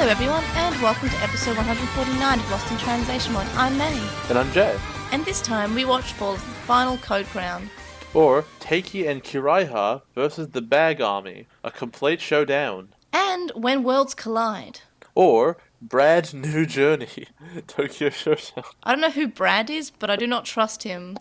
Hello everyone, and welcome to episode 149 of Lost in Translationmon. I'm May. And I'm Jay. And this time we watched for the final Code Crown. Or Taiki and Kiraiha versus the Bag Army, a complete showdown. And When Worlds Collide. Or Brad's New Journey, Tokyo Showdown. I don't know who Brad is, but I do not trust him.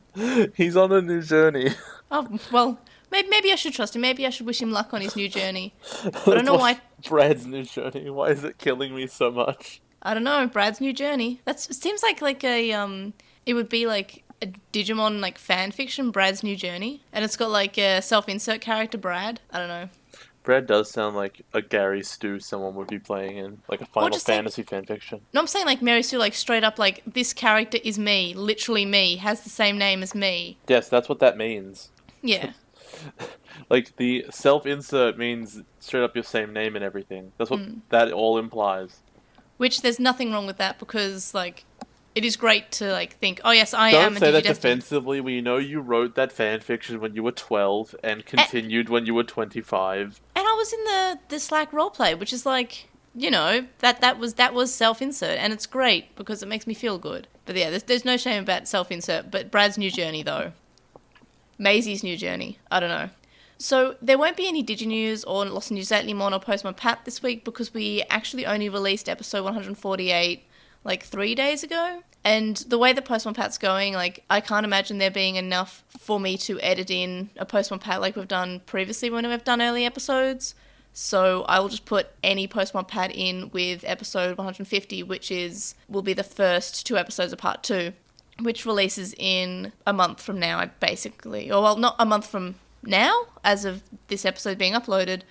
He's on a new journey. Oh, well, maybe I should trust him. Maybe I should wish him luck on his new journey. But I don't know why... Brad's New Journey, why is it killing me so much? I don't know, Brad's new journey. It seems like a, it would be like a Digimon, like, fan fiction, Brad's new journey. And it's got, like, a self-insert character, Brad. I don't know. Brad does sound like a Gary Stu someone would be playing in, like a Final Fantasy fanfiction. No, I'm saying like Mary Sue, like straight up, like this character is me, literally me, has the same name as me. Yes, that's what that means. Yeah. Like the self-insert means straight up your same name and everything. That's what that all implies. Which there's nothing wrong with that because like it is great to like think, oh yes, I Don't am a say that Digidestined. defensively. We know you wrote that fan fiction when you were 12 and continued when you were 25. And I was in the Slack roleplay, which is like, you know, that was self-insert, and it's great because it makes me feel good. But yeah, there's no shame about self-insert. But Brad's new journey though, Maisie's new journey, I don't know. So there won't be any Digi-News or LostinTranslationmon or Postmon Pat this week because we actually only released episode 148 like 3 days ago. And the way that Postmon Pat's going, like, I can't imagine there being enough for me to edit in a Postmon Pat like we've done previously when we've done early episodes. So I will just put any Postmon Pat in with episode 150, which will be the first 2 episodes of part 2, which releases in a month from now, basically. Or, well, not a month from now, as of this episode being uploaded,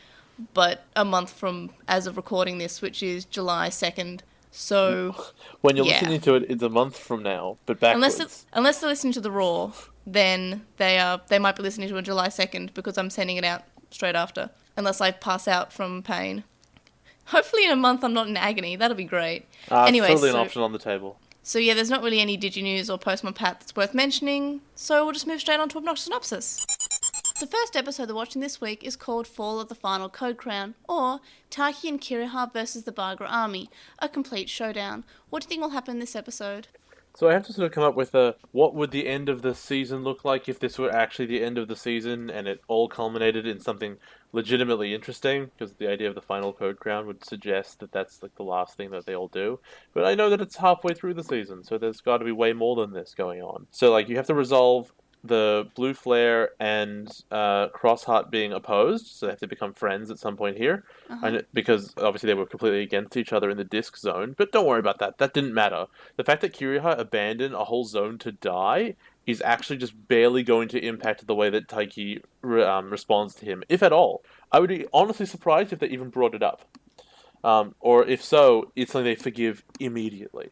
but a month from as of recording this, which is July 2nd. So when you're listening to it, it's a month from now, but backwards. Unless they're listening to the Raw, then they might be listening to it July 2nd because I'm sending it out straight after. Unless I pass out from pain. Hopefully in a month I'm not in agony. That'll be great. Anyway, totally an option on the table. So yeah, there's not really any Digi-News or Postmon Pat that's worth mentioning, so we'll just move straight on to Obnoxious Synopsis. The first episode we're watching this week is called Fall of the Final Code Crown, or Taiki and Kiraiha versus the Bagra Army, a complete showdown. What do you think will happen in this episode? So I have to sort of come up with what would the end of the season look like if this were actually the end of the season and it all culminated in something legitimately interesting, because the idea of the final Code Crown would suggest that that's like the last thing that they all do. But I know that it's halfway through the season, so there's got to be way more than this going on. So like you have to resolve the Blue Flare and Crossheart being opposed, so they have to become friends at some point here, and because obviously they were completely against each other in the disc zone, but don't worry about that, that didn't matter. The fact that Kiraiha abandoned a whole zone to die is actually just barely going to impact the way that Taiki responds to him, if at all. I would be honestly surprised if they even brought it up. Or if so, it's something they forgive immediately.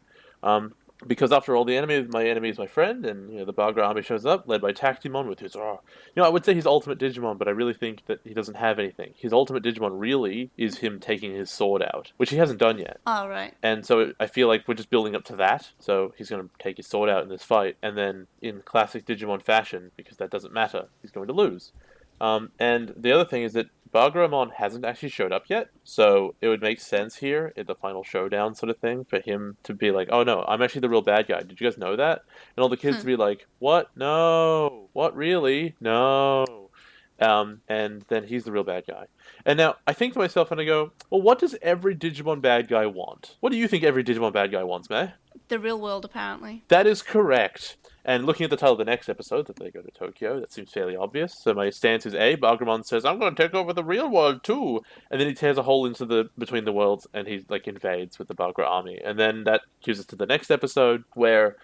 Because after all, my enemy is my friend, and the Bagra army shows up, led by Tactimon with his, I would say his ultimate Digimon, but I really think that he doesn't have anything. His ultimate Digimon really is him taking his sword out, which he hasn't done yet. Oh, right. And so I feel like we're just building up to that, so he's going to take his sword out in this fight, and then in classic Digimon fashion, because that doesn't matter, he's going to lose. And the other thing is that Bagramon hasn't actually showed up yet, so it would make sense here in the final showdown sort of thing for him to be like, oh no, I'm actually the real bad guy. Did you guys know that? And all the kids to be like, what? No. What, really? No. And then he's the real bad guy. And now, I think to myself and I go, well, what does every Digimon bad guy want? What do you think every Digimon bad guy wants, May? The real world, apparently. That is correct. And looking at the title of the next episode, that they go to Tokyo, that seems fairly obvious. So my stance is A, Bagramon says, I'm going to take over the real world too. And then he tears a hole into between the worlds and he like invades with the Bagra army. And then that gives us to the next episode where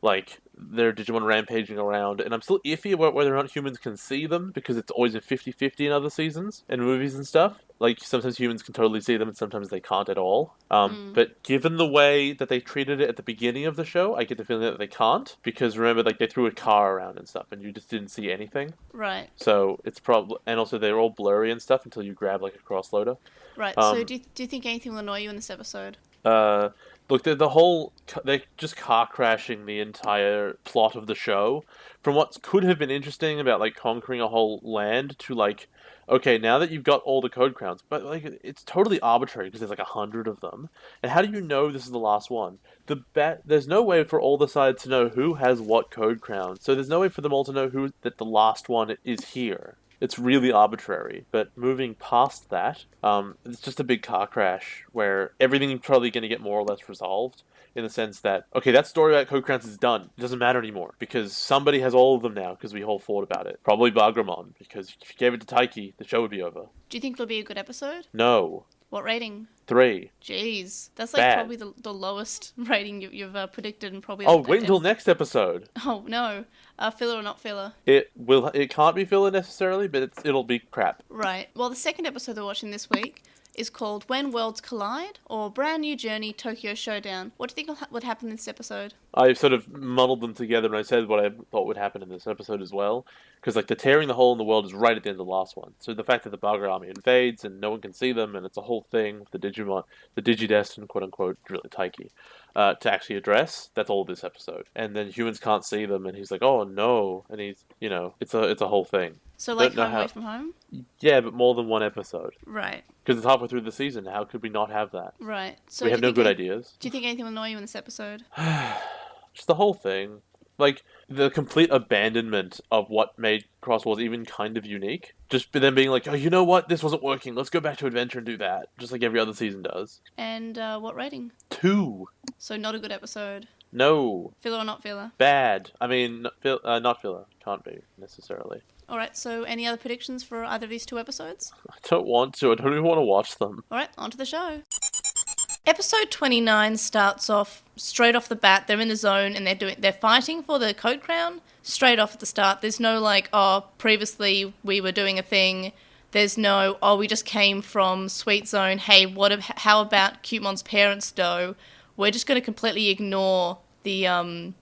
like they're Digimon rampaging around, and I'm still iffy about whether or not humans can see them, because it's always a 50-50 in other seasons and movies and stuff. Like, sometimes humans can totally see them, and sometimes they can't at all. But given the way that they treated it at the beginning of the show, I get the feeling that they can't, because remember, like, they threw a car around and stuff, and you just didn't see anything. Right. So, it's probably... And also, they're all blurry and stuff until you grab, like, a cross-loader. Right, so do you think anything will annoy you in this episode? The Look, they're just car crashing the entire plot of the show. From what could have been interesting about like conquering a whole land to like, okay, now that you've got all the code crowns, but like it's totally arbitrary because there's like 100 of them. And how do you know this is the last one? There's no way for all the sides to know who has what code crown. So there's no way for them all to know who that the last one is here. It's really arbitrary. But moving past that, it's just a big car crash where everything's probably going to get more or less resolved in the sense that, okay, that story about Code Crowns is done. It doesn't matter anymore because somebody has all of them now because we all fought about it. Probably Bagramon, because if you gave it to Taiki, the show would be over. Do you think it'll be a good episode? No. What rating? 3. Jeez. That's like Bad. probably the lowest rating you've predicted and probably... Oh, wait until next episode. Oh, no. Filler or not filler? It can't be filler necessarily, but it'll be crap. Right. Well, the second episode we're watching this week is called When Worlds Collide, or Brand New Journey Tokyo Showdown. What do you think would happen in this episode? I sort of muddled them together and I said what I thought would happen in this episode as well. Because like the tearing the hole in the world is right at the end of the last one. So the fact that the Bugger army invades and no one can see them and it's a whole thing, the Digimon, the Digidestin, quote unquote, really Taiki, to actually address, that's all this episode. And then humans can't see them and he's like, oh no. And he's, it's a whole thing. So like Home Away From Home? Yeah, but more than one episode. Right. Because it's halfway through the season. How could we not have that? Right. So we have no good ideas. Do you think anything will annoy you in this episode? Just the whole thing. Like, the complete abandonment of what made Xros Wars even kind of unique. Just them being like, oh, you know what? This wasn't working. Let's go back to Adventure and do that. Just like every other season does. And what rating? 2. So not a good episode. No. Filler or not filler? Bad. I mean, not filler. Can't be, necessarily. Alright, so any other predictions for either of these 2 episodes? I don't want to. I don't even want to watch them. Alright, on to the show. Episode 29 starts off straight off the bat. They're in the zone and they're fighting for the Code Crown straight off at the start. There's no like, oh, previously we were doing a thing. There's no, oh, we just came from Sweet Zone. Hey, how about Cutemon's parents, though? We're just going to completely ignore the,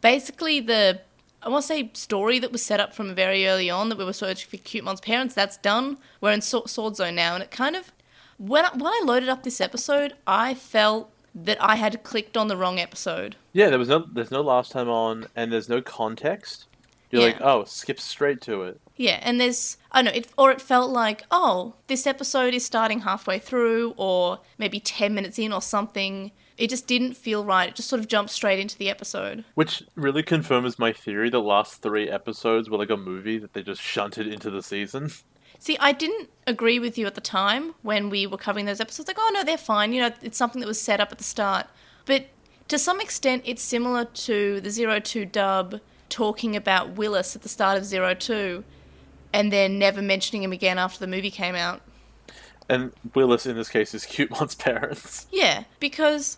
basically the, I want to say story that was set up from very early on that we were searching for Cutemon's parents. That's done. We're in Sword Zone now. And it kind of, when I loaded up this episode, I felt that I had clicked on the wrong episode. Yeah, there's no last time on, and there's no context. You're like, oh, skip straight to it. Yeah, and there's, I don't know, it felt like, oh, this episode is starting halfway through, or maybe 10 minutes in or something. It just didn't feel right. It just sort of jumped straight into the episode. Which really confirms my theory the last 3 episodes were like a movie that they just shunted into the season. See, I didn't agree with you at the time when we were covering those episodes. Like, oh, no, they're fine. It's something that was set up at the start. But to some extent, it's similar to the 02 dub talking about Willis at the start of 02 and then never mentioning him again after the movie came out. And Willis, in this case, is Cutemon's parents. Yeah, because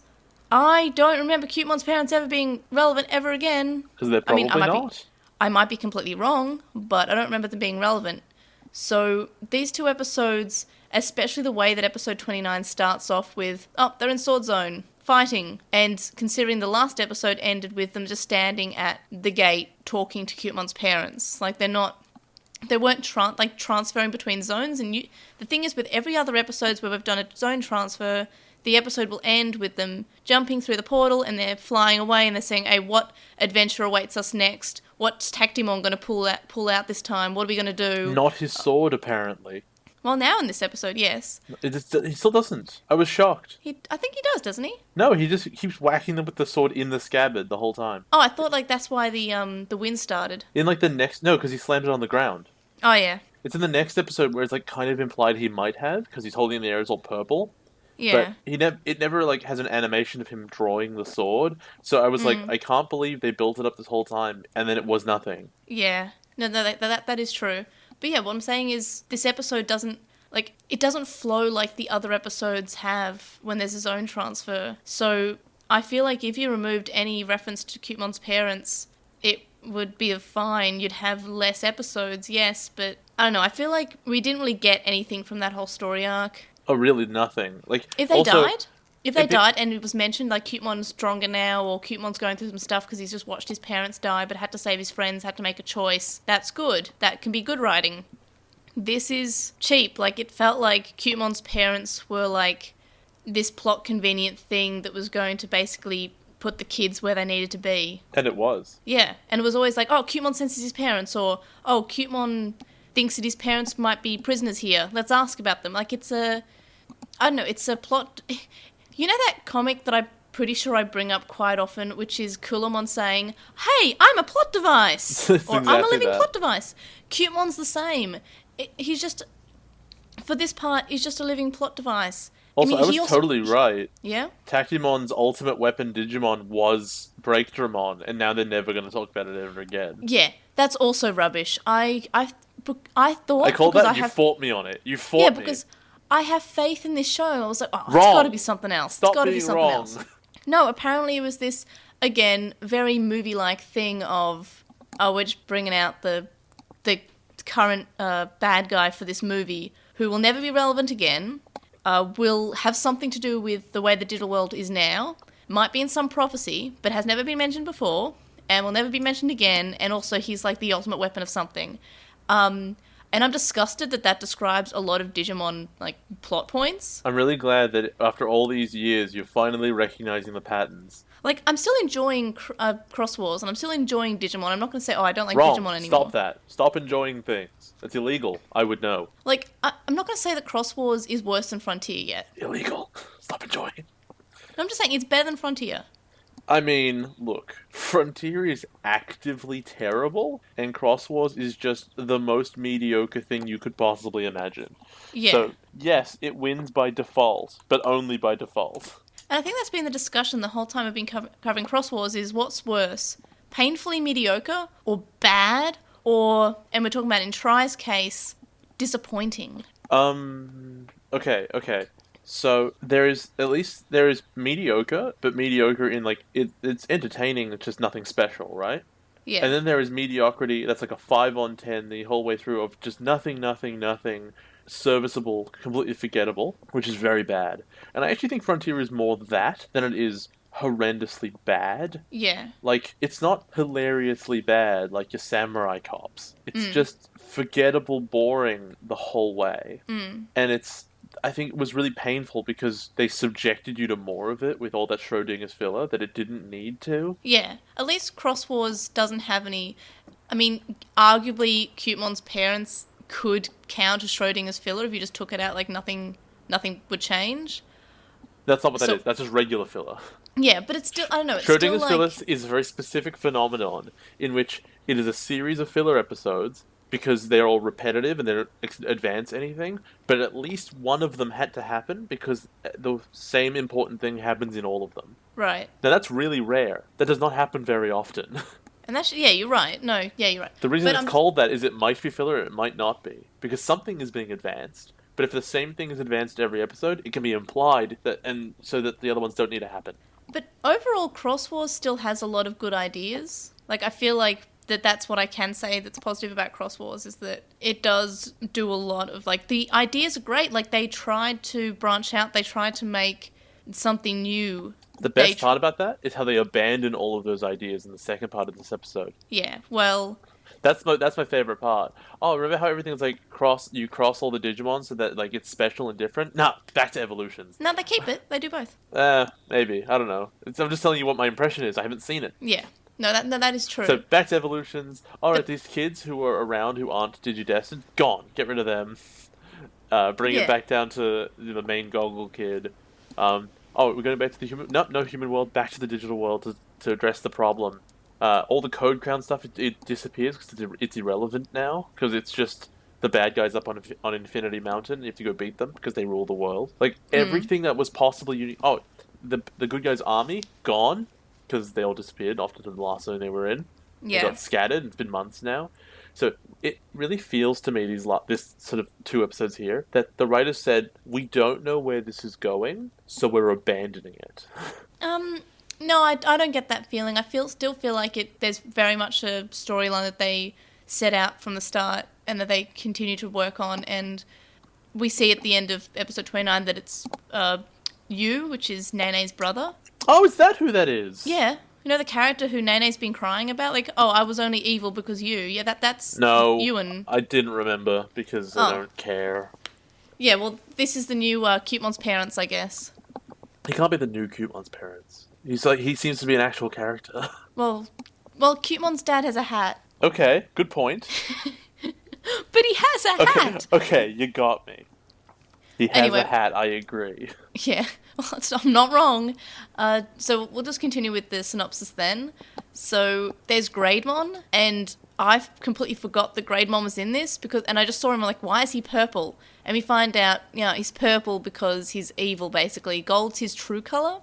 I don't remember Cutemon's parents ever being relevant ever again. Because they're probably not. I might be completely wrong, but I don't remember them being relevant. So these 2 episodes, especially the way that episode 29 starts off with, oh, they're in Sword Zone, fighting, and considering the last episode ended with them just standing at the gate talking to Cutemon's parents. Like, they weren't transferring between zones, and the thing is with every other episodes where we've done a zone transfer, the episode will end with them jumping through the portal and they're flying away and they're saying, hey, what adventure awaits us next? What's Tactimon going to pull out this time? What are we going to do? Not his sword, apparently. Well, now in this episode, yes. He still doesn't. I was shocked. I think he does, doesn't he? No, he just keeps whacking them with the sword in the scabbard the whole time. Oh, I thought that's why the wind started. In the next... No, because he slammed it on the ground. Oh, yeah. It's in the next episode where it's kind of implied he might have, because he's holding the air, it's all purple. Yeah. But it never has an animation of him drawing the sword. So I was like, I can't believe they built it up this whole time, and then it was nothing. Yeah. No, that is true. But yeah, what I'm saying is this episode doesn't flow like the other episodes have when there's a zone transfer. So I feel like if you removed any reference to Cutemon's parents, it would be fine. You'd have less episodes, yes, but I don't know. I feel like we didn't really get anything from that whole story arc. Oh, really nothing. If they died? If they died and it was mentioned, Cutemon's stronger now, or Cutemon's going through some stuff because he's just watched his parents die but had to save his friends, had to make a choice, that's good. That can be good writing. This is cheap. It felt like Cutemon's parents were, this plot convenient thing that was going to basically put the kids where they needed to be. And it was. Yeah, and it was always like, oh, Cutemon senses his parents, or, oh, Cutemon thinks that his parents might be prisoners here. Let's ask about them. Like, it's a plot... You know that comic that I'm pretty sure I bring up quite often, which is Kulamon saying, hey, I'm a plot device! Or, I'm a living plot device. Cutemon's the same. He's just... For this part, he's just a living plot device. Also, I was totally right. Yeah? Takimon's ultimate weapon, Digimon, was Breakdramon, and now they're never going to talk about it ever again. Yeah, that's also rubbish. I thought... I called that, you fought me on it. You fought me. Yeah, because I have faith in this show. I was like, oh, it's wrong. got to be something else. Stop it's got to being be something wrong. else. No, apparently it was this, again, very movie-like thing of, oh, we're just bringing out the current bad guy for this movie, who will never be relevant again, will have something to do with the way the digital world is now, might be in some prophecy, but has never been mentioned before, and will never be mentioned again, and also he's like the ultimate weapon of something. And I'm disgusted that describes a lot of Digimon, like, plot points. I'm really glad that after all these years, you're finally recognizing the patterns. Like, I'm still enjoying Xros Wars, and I'm still enjoying Digimon. I'm not going to say, oh, I don't like Wrong. Digimon anymore. Stop that. Stop enjoying things. It's illegal. I would know. Like, I'm not going to say that Xros Wars is worse than Frontier yet. Illegal. Stop enjoying. I'm just saying it's better than Frontier. I mean, look, Frontier is actively terrible, and Xros Wars is just the most mediocre thing you could possibly imagine. Yeah. So, yes, it wins by default, but only by default. And I think that's been the discussion the whole time I've been covering Xros Wars is what's worse, painfully mediocre, or bad, or, and we're talking about in Try's case, disappointing. Okay. So there is mediocre, but mediocre in like it's entertaining, it's just nothing special, right? Yeah. And then there is mediocrity that's like a 5 on 10 the whole way through of just nothing, serviceable, completely forgettable, which is very bad. And I actually think Frontier is more that than it is horrendously bad. Yeah. Like, it's not hilariously bad like your Samurai Cops. It's just forgettable, boring the whole way. And I think it was really painful because they subjected you to more of it with all that Schrodinger's filler that it didn't need to. Yeah. At least Xros Wars doesn't have any... I mean, arguably, Cutemon's parents could count as Schrodinger's filler if you just took it out, like nothing would change. That's not what that is. That's just regular filler. Yeah, but it's still... I don't know. It's Schrodinger's still like... filler is a very specific phenomenon in which it is a series of filler episodes because they're all repetitive and they don't advance anything, but at least one of them had to happen because the same important thing happens in all of them. Right. Now, that's really rare. That does not happen very often. And that's... Yeah, you're right. No, yeah, you're right. The reason it's called that is it might be filler, it might not be. Because something is being advanced. But if the same thing is advanced every episode, it can be implied that, and so that the other ones don't need to happen. But overall, Xros Wars still has a lot of good ideas. Like, I feel like that's what I can say that's positive about Xros Wars, is that it does do a lot of, like, the ideas are great. Like, they tried to branch out, they tried to make something new. The best part about that is how they abandon all of those ideas in the second part of this episode. Yeah, well... That's my favorite part. Oh, remember how everything's like you cross all the Digimon so that like it's special and different? Nah, back to evolutions. No, they keep it. They do both. Maybe. I don't know. I'm just telling you what my impression is. I haven't seen it. Yeah. No, that is true. So back to evolutions. Alright, these kids who are around who aren't Digidestined, gone. Get rid of them. Bring it back down to the main Goggle kid. We're going back to the human... No human world. Back to the digital world to address the problem. All the Code Crown stuff, it disappears because it's irrelevant now. Because it's just the bad guys up on Infinity Mountain. You have to go beat them because they rule the world. Like, everything that was possibly unique... Oh, the good guys' army, gone. Because they all disappeared after the last zone they were in. Yeah. They got scattered. It's been months now. So it really feels to me, this sort of 2 episodes here, that the writers said, we don't know where this is going, so we're abandoning it. No, I don't get that feeling. I still feel like there's very much a storyline that they set out from the start and that they continue to work on. And we see at the end of episode 29 that it's Yu, which is Nene's brother. Oh, is that who that is? Yeah. You know the character who Nene's been crying about? Like, oh, I was only evil because you. Yeah, that's Ewan. I didn't remember because I don't care. Yeah, well, this is the new Cutemon's parents, I guess. He can't be the new Cutemon's parents. He seems to be an actual character. Well, Cutemon's dad has a hat. Okay, good point. But he has a hat! Okay, you got me. He has Anyway. a hat, I agree. Yeah, well, I'm not wrong. So we'll just continue with the synopsis then. So there's Grademon, and I completely forgot that Grademon was in this, and I just saw him, like, why is he purple? And we find out, he's purple because he's evil, basically. Gold's his true colour.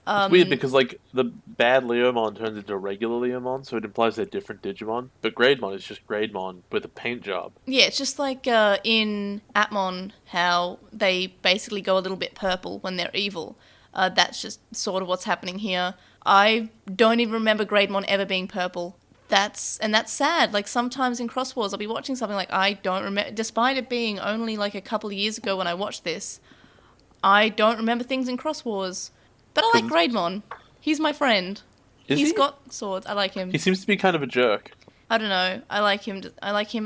It's weird because, like, the bad Leomon turns into a regular Leomon, so it implies they're different Digimon. But Grademon is just Grademon with a paint job. Yeah, it's just like in Atmon, how they basically go a little bit purple when they're evil. That's just sort of what's happening here. I don't even remember Grademon ever being purple. That's sad. Like, sometimes in Xros Wars, I'll be watching something like, I don't remember, despite it being only like a couple of years ago when I watched this, I don't remember things in Xros Wars. But I like Grademon. He's my friend. He's got swords. I like him. He seems to be kind of a jerk. I don't know. I like him,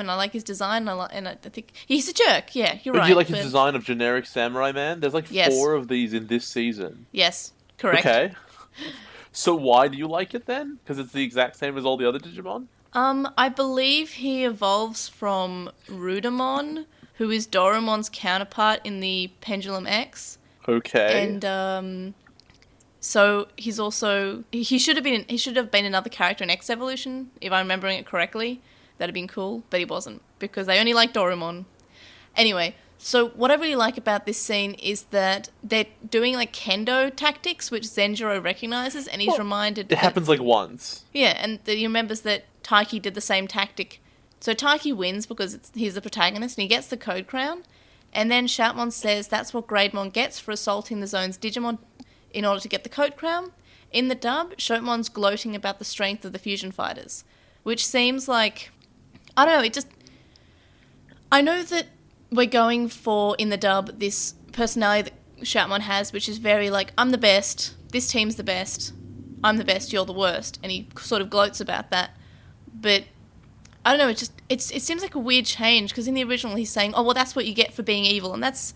and I like his design. And I think he's a jerk. Yeah, you're But right. do you like his design of generic samurai man? There's like Yes. 4 of these in this season. Yes, correct. Okay. So why do you like it then? Because it's the exact same as all the other Digimon? I believe he evolves from Rudamon, who is Doraemon's counterpart in the Pendulum X. Okay. And so he's also he should have been another character in X Evolution, if I'm remembering it correctly. That'd have been cool, but he wasn't because they only like Doraemon. Anyway, so what I really like about this scene is that they're doing like kendo tactics, which Zenjiro recognizes, and he's reminded. It happens like once. Yeah, and he remembers that Taiki did the same tactic. So Taiki wins because he's the protagonist, and he gets the code crown. And then Shoutmon says that's what Grademon gets for assaulting the zone's Digimon in order to get the code crown. In the dub, Shoutmon's gloating about the strength of the fusion fighters, which seems like, I don't know, I know that we're going for, in the dub, this personality that Shoutmon has, which is very like, I'm the best, this team's the best, I'm the best, you're the worst, and he sort of gloats about that. But I don't know, it seems like a weird change, because in the original he's saying, oh, well, that's what you get for being evil, and that's,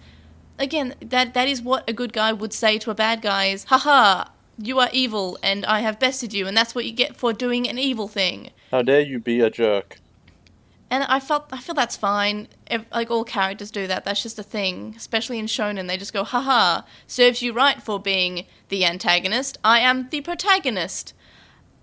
again, that is what a good guy would say to a bad guy is, haha, you are evil, and I have bested you, and that's what you get for doing an evil thing. How dare you be a jerk? And I feel that's fine. Like, all characters do that. That's just a thing. Especially in shonen, they just go, haha, serves you right for being the antagonist. I am the protagonist.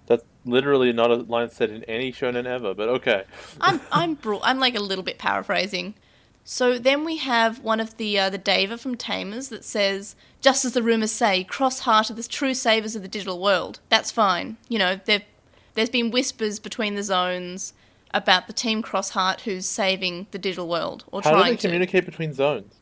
That's literally not a line said in any shonen ever, but okay. I'm like a little bit paraphrasing. So then we have one of the Deva from Tamers that says, just as the rumours say, cross-heart are the true savers of the digital world. That's fine. You know, there's been whispers between the zones about the Team Crossheart who's saving the digital world, or How trying to. do they communicate between zones?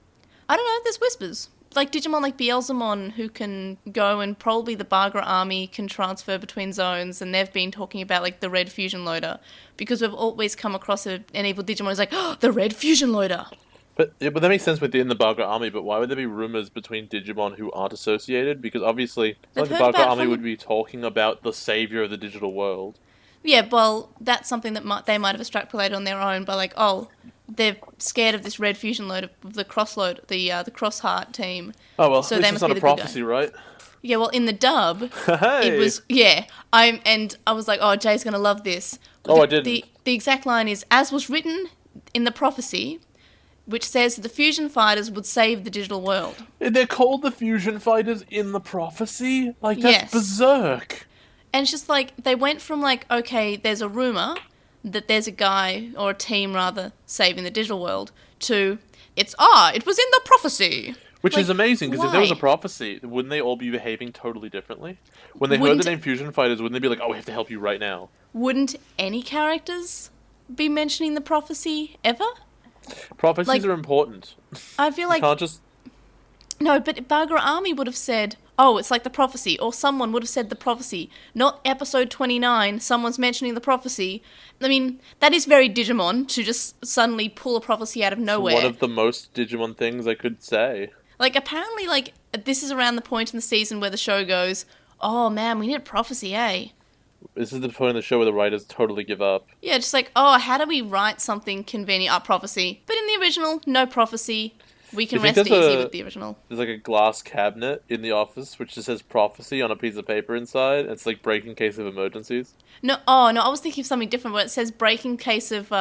I don't know, there's whispers. Like Digimon like Beelzemon, who can go, and probably the Bagra army can transfer between zones, and they've been talking about like the Red Fusion Loader, because we've always come across an evil Digimon who's like, oh, the Red Fusion Loader! But that makes sense within the Bagra army, but why would there be rumors between Digimon who aren't associated? Because obviously, like, the Bagra army would be talking about the savior of the digital world. Yeah, well, that's something that they might have extrapolated on their own by like, oh, they're scared of this Red Fusion Load of the Crossload, the Crossheart team. Oh well, so this is not a prophecy, right? Yeah, well, in the dub, hey! It was I was like, oh, Jay's gonna love this. I didn't. The exact line is, as was written in the prophecy, which says that the fusion fighters would save the digital world. They're called the fusion fighters in the prophecy? Like, that's berserk. And it's just like, they went from like, okay, there's a rumour that there's a guy, or a team rather, saving the digital world, to, it was in the prophecy. Which is amazing, because if there was a why? prophecy, wouldn't they all be behaving totally differently? When they heard the name Fusion Fighters, wouldn't they be like, oh, we have to help you right now? Wouldn't any characters be mentioning the prophecy ever? Prophecies are important. I feel like... You can't just... No, but Bagra Army would have said, oh, it's like the prophecy, or someone would have said the prophecy. Not episode 29, someone's mentioning the prophecy. I mean, that is very Digimon, to just suddenly pull a prophecy out of nowhere. It's one of the most Digimon things I could say. Like, apparently, like, this is around the point in the season where the show goes, oh man, we need a prophecy, eh? This is the point in the show where the writers totally give up. Yeah, just like, oh, how do we write something convenient? Prophecy. But in the original, no prophecy. We Do you can think rest easy with the original. there's like a glass cabinet in the office which just says prophecy on a piece of paper inside? And it's like break in case of emergencies. No, no, I was thinking of something different where it says break in case of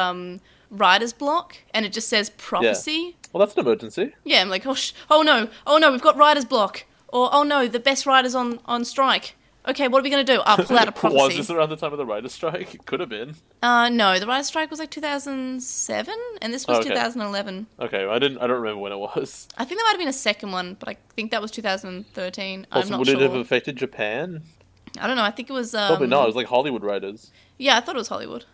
writer's block, and it just says Yeah. prophecy. Well, that's an emergency. Yeah, I'm like, oh no, we've got writer's block. Or, oh no, the best writer's on strike. Okay, what are we going to do? I'll pull out a prophecy. Was this around the time of the writer's strike? It could have been. No, the writer's strike was like 2007, and this was Okay. 2011. Okay, I don't remember when it was. I think there might have been a second one, but I think that was 2013. I'm Also, not would sure. it have affected Japan? I don't know, I think it was... Probably not. It was like Hollywood writers. Yeah, I thought it was Hollywood.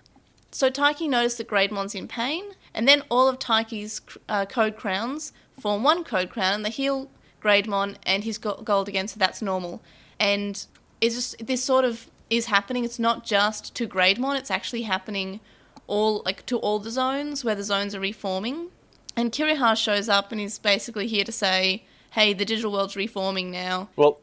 So Taiki noticed that Greydmon's in pain, and then all of Taiki's code crowns form one code crown, and they heal Greydmon and his gold again, so that's normal. And it's just, this sort of is happening. It's not just to Greydmon, it's actually happening to all the zones, where the zones are reforming. And Kiriha shows up and is basically here to say, hey, the digital world's reforming now. Well,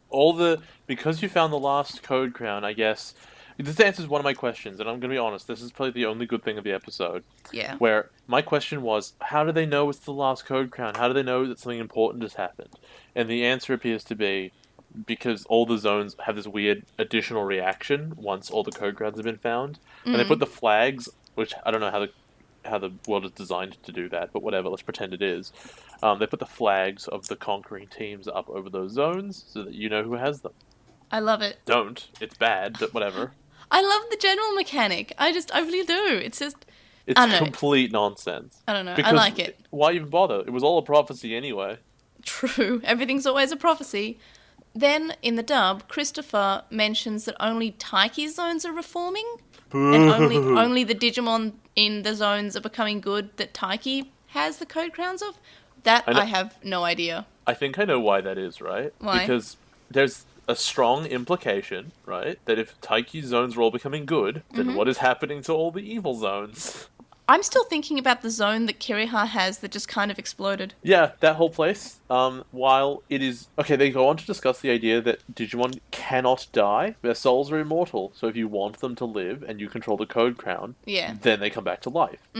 because you found the last code crown, I guess. This answers one of my questions, and I'm going to be honest, this is probably the only good thing of the episode. Yeah. Where my question was, how do they know it's the last code crown? How do they know that something important has happened? And the answer appears to be because all the zones have this weird additional reaction once all the code crowns have been found. And they put the flags, which I don't know how the world is designed to do that, but whatever, let's pretend it is. They put the flags of the conquering teams up over those zones so that you know who has them. I love it. Don't. It's bad, but whatever. I love the general mechanic. I really do. It's just... It's complete nonsense. I don't know. Because I like it. Why even bother? It was all a prophecy anyway. True. Everything's always a prophecy. Then, in the dub, Christopher mentions that only Taiki's zones are reforming, and only the Digimon in the zones are becoming good that Taiki has the code crowns of. That I have no idea. I think I know why that is, right? Why? Because there's a strong implication, right, that if Taiki's zones are all becoming good, then what is happening to all the evil zones? I'm still thinking about the zone that Kiriha has that just kind of exploded. Yeah, that whole place. While it is... Okay, they go on to discuss the idea that Digimon cannot die. Their souls are immortal, so if you want them to live and you control the code crown, then they come back to life.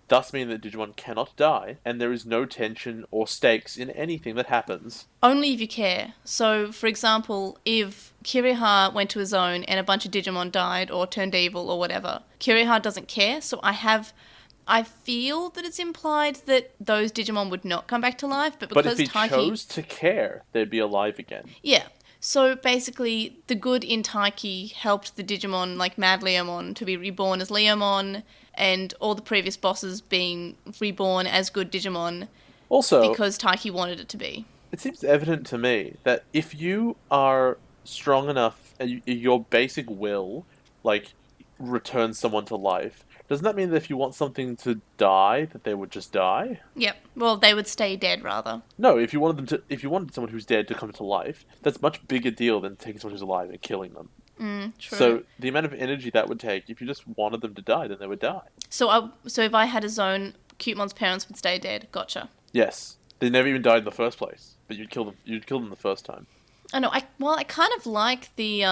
Thus meaning that Digimon cannot die, and there is no tension or stakes in anything that happens. Only if you care. So, for example, if Kiriha went to a zone and a bunch of Digimon died or turned evil or whatever, Kiriha doesn't care, so I feel that it's implied that those Digimon would not come back to life, but because if he chose to care, they'd be alive again. Yeah. So basically, the good in Taiki helped the Digimon, like Mad Leomon, to be reborn as Leomon, and all the previous bosses being reborn as good Digimon. Also, because Taiki wanted it to be. It seems evident to me that if you are strong enough, and your basic will, like, returns someone to life, doesn't that mean that if you want something to die, that they would just die? Yep. Well, they would stay dead, rather. No, if you wanted someone who's dead to come to life, that's a much bigger deal than taking someone who's alive and killing them. True. So the amount of energy that would take, if you just wanted them to die, then they would die. So if I had a zone, Cutemon's parents would stay dead. Gotcha. Yes, they never even died in the first place, but you'd kill them. You'd kill them the first time. I know. I kind of like the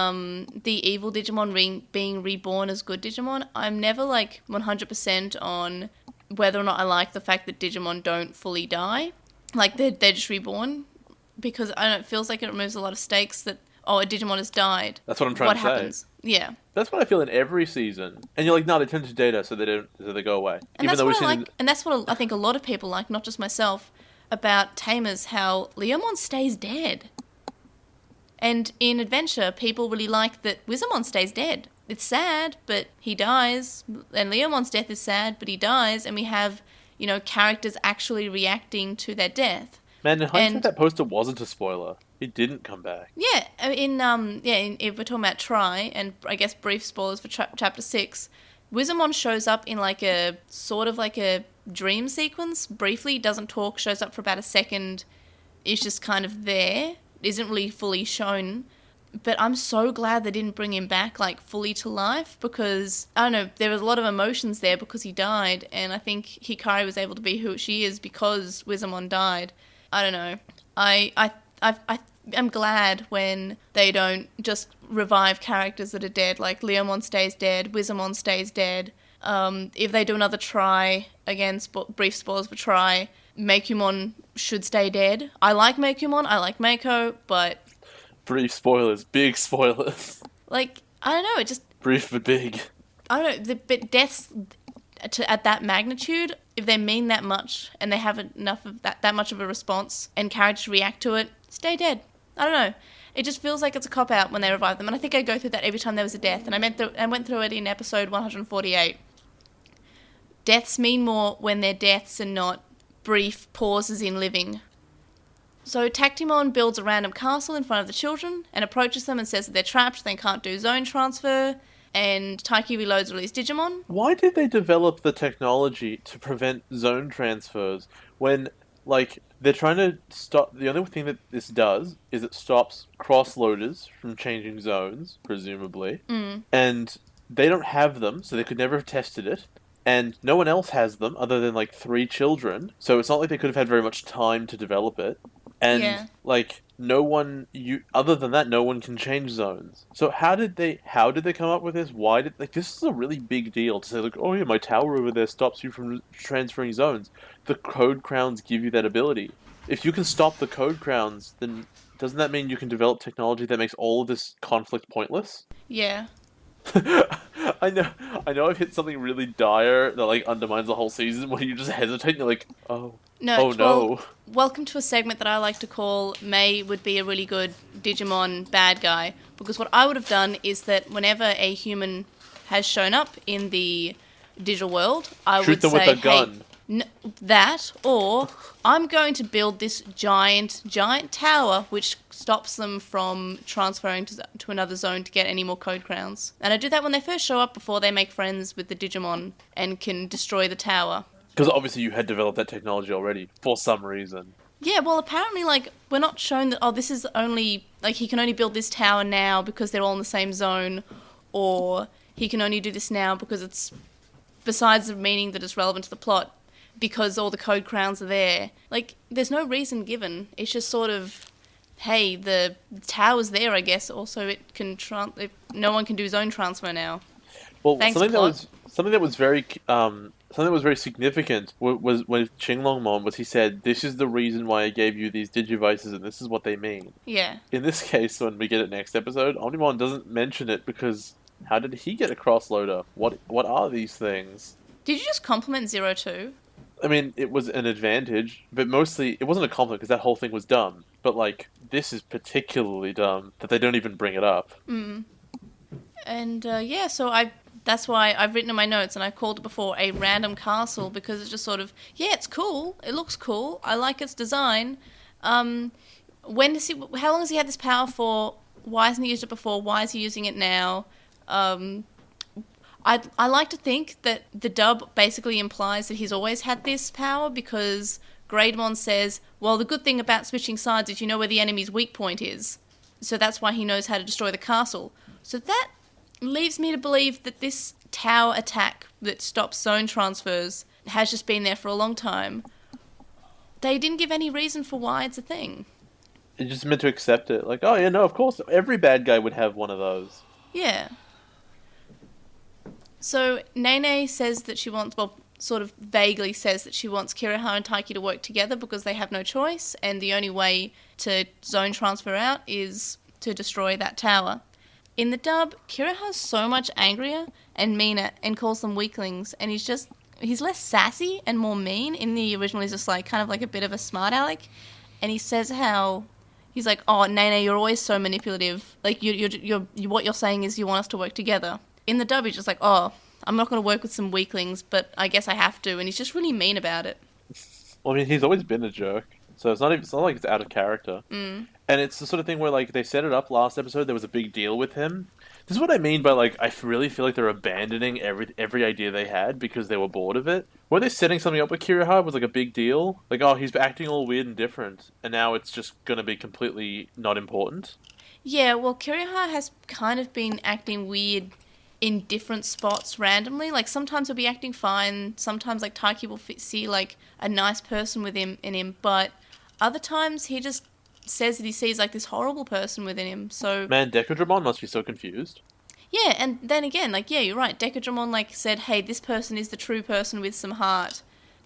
evil Digimon being reborn as good Digimon. I'm never like 100% on whether or not I like the fact that Digimon don't fully die, like they're just reborn, because I don't know, it feels like it removes a lot of stakes that a Digimon has died. That's what I'm trying to say. What happens? Yeah. That's what I feel in every season, and you're like, no, they turn into data, so they go away. And that's what I like, and that's what I think a lot of people like, not just myself, about Tamers, how Leomon stays dead. And in Adventure, people really like that Wizamon stays dead. It's sad, but he dies. And Leomon's death is sad, but he dies. And we have, characters actually reacting to their death. Man, in hindsight, that poster wasn't a spoiler. He didn't come back. Yeah, if we're talking about Try, and I guess brief spoilers for Chapter 6, Wizamon shows up in like a, sort of like a dream sequence. Briefly, doesn't talk, shows up for about a second. Is just kind of there. Isn't really fully shown, but I'm so glad they didn't bring him back like fully to life, because I don't know, there was a lot of emotions there because he died, and I think Hikari was able to be who she is because Wizamon died. I don't know. I'm glad when they don't just revive characters that are dead, like Leomon stays dead, Wizamon stays dead. If they do another Try, again, brief spoilers for Try, Meikumon should stay dead. I like Meikumon, I like Meiko, but Brief spoilers, big spoilers. like I don't know, it just Brief but big. I don't know. But deaths at that magnitude, if they mean that much and they have enough of that much of a response and characters react to it, stay dead. I don't know. It just feels like it's a cop out when they revive them, and I think I go through that every time there was a death. And I went through it in episode 148. Deaths mean more when they're deaths and not brief pauses in living. So Tactimon builds a random castle in front of the children and approaches them and says that they're trapped, they can't do zone transfer, and Taiki reloads all his Digimon. Why did they develop the technology to prevent zone transfers when, like, they're trying to stop... The only thing that this does is it stops cross-loaders from changing zones, presumably, and they don't have them, so they could never have tested it. And no one else has them other than, like, 3 children. So it's not like they could have had very much time to develop it. And, like, no one... Other than that, no one can change zones. So how did they come up with this? Why did... Like, this is a really big deal to say, like, oh yeah, my tower over there stops you from transferring zones. The code crowns give you that ability. If you can stop the code crowns, then doesn't that mean you can develop technology that makes all of this conflict pointless? Yeah. I know I've hit something really dire that like undermines the whole season where you just hesitate and you're like, oh no. Welcome to a segment that I like to call May would be a really good Digimon bad guy, because what I would have done is that whenever a human has shown up in the digital world, I would say, with a gun. That, or I'm going to build this giant tower which stops them from transferring to another zone to get any more code crowns. And I do that when they first show up before they make friends with the Digimon and can destroy the tower. Because obviously you had developed that technology already, for some reason. Yeah, well apparently, like, we're not shown that, this is only, like, he can only build this tower now because they're all in the same zone, or he can only do this now because it's, besides the meaning that it's relevant to the plot, because all the code crowns are there. Like, there's no reason given. It's just sort of, hey, the tower's there, I guess. Also, it can no one can do zone transfer now. Well, Thanks, something plot. that was very significant was with Qinglongmon was he said, "This is the reason why I gave you these Digivices, and this is what they mean." Yeah. In this case, when we get it next episode, Omnimon doesn't mention it because how did he get a cross-loader? What are these things? Did you just compliment 02? I mean, it was an advantage, but mostly it wasn't a compliment because that whole thing was dumb. But, like, this is particularly dumb that they don't even bring it up. And, so that's why I've written in my notes, and I called it before a random castle, because it's just sort of, yeah, it's cool, it looks cool, I like its design. How long has he had this power for? Why hasn't he used it before? Why is he using it now? I like to think that the dub basically implies that he's always had this power, because Grademon says, well, the good thing about switching sides is you know where the enemy's weak point is. So that's why he knows how to destroy the castle. So that leaves me to believe that this tower attack that stops zone transfers has just been there for a long time. They didn't give any reason for why it's a thing. It's just meant to accept it. Like, oh yeah, no, of course, every bad guy would have one of those. Yeah. So Nene says that she wants, well, sort of vaguely says that she wants Kiriha and Taiki to work together because they have no choice, and the only way to zone transfer out is to destroy that tower. In the dub, Kiriha's so much angrier and meaner and calls them weaklings, and he's less sassy and more mean. In the original, he's just like kind of like a bit of a smart aleck, and he says how he's like, "Oh, Nene, you're always so manipulative. Like what you're saying is you want us to work together." In the dub, he's just like, "Oh, I'm not going to work with some weaklings, but I guess I have to," and he's just really mean about it. Well, I mean, he's always been a jerk, so it's not like it's out of character. And it's the sort of thing where, like, they set it up last episode, there was a big deal with him. This is what I mean by, like, I really feel like they're abandoning every idea they had because they were bored of it. Were they setting something up with Kiriha was, like, a big deal? Like, oh, he's acting all weird and different, and now it's just going to be completely not important? Yeah, well, Kiriha has kind of been acting weird in different spots randomly. Like, sometimes he'll be acting fine, sometimes, like, Taiki will see, like, a nice person in him, but other times he just says that he sees, like, this horrible person within him, so... Man, Decadramon must be so confused. Yeah, and then again, like, yeah, you're right, Decadramon, like, said, hey, this person is the true person with some heart,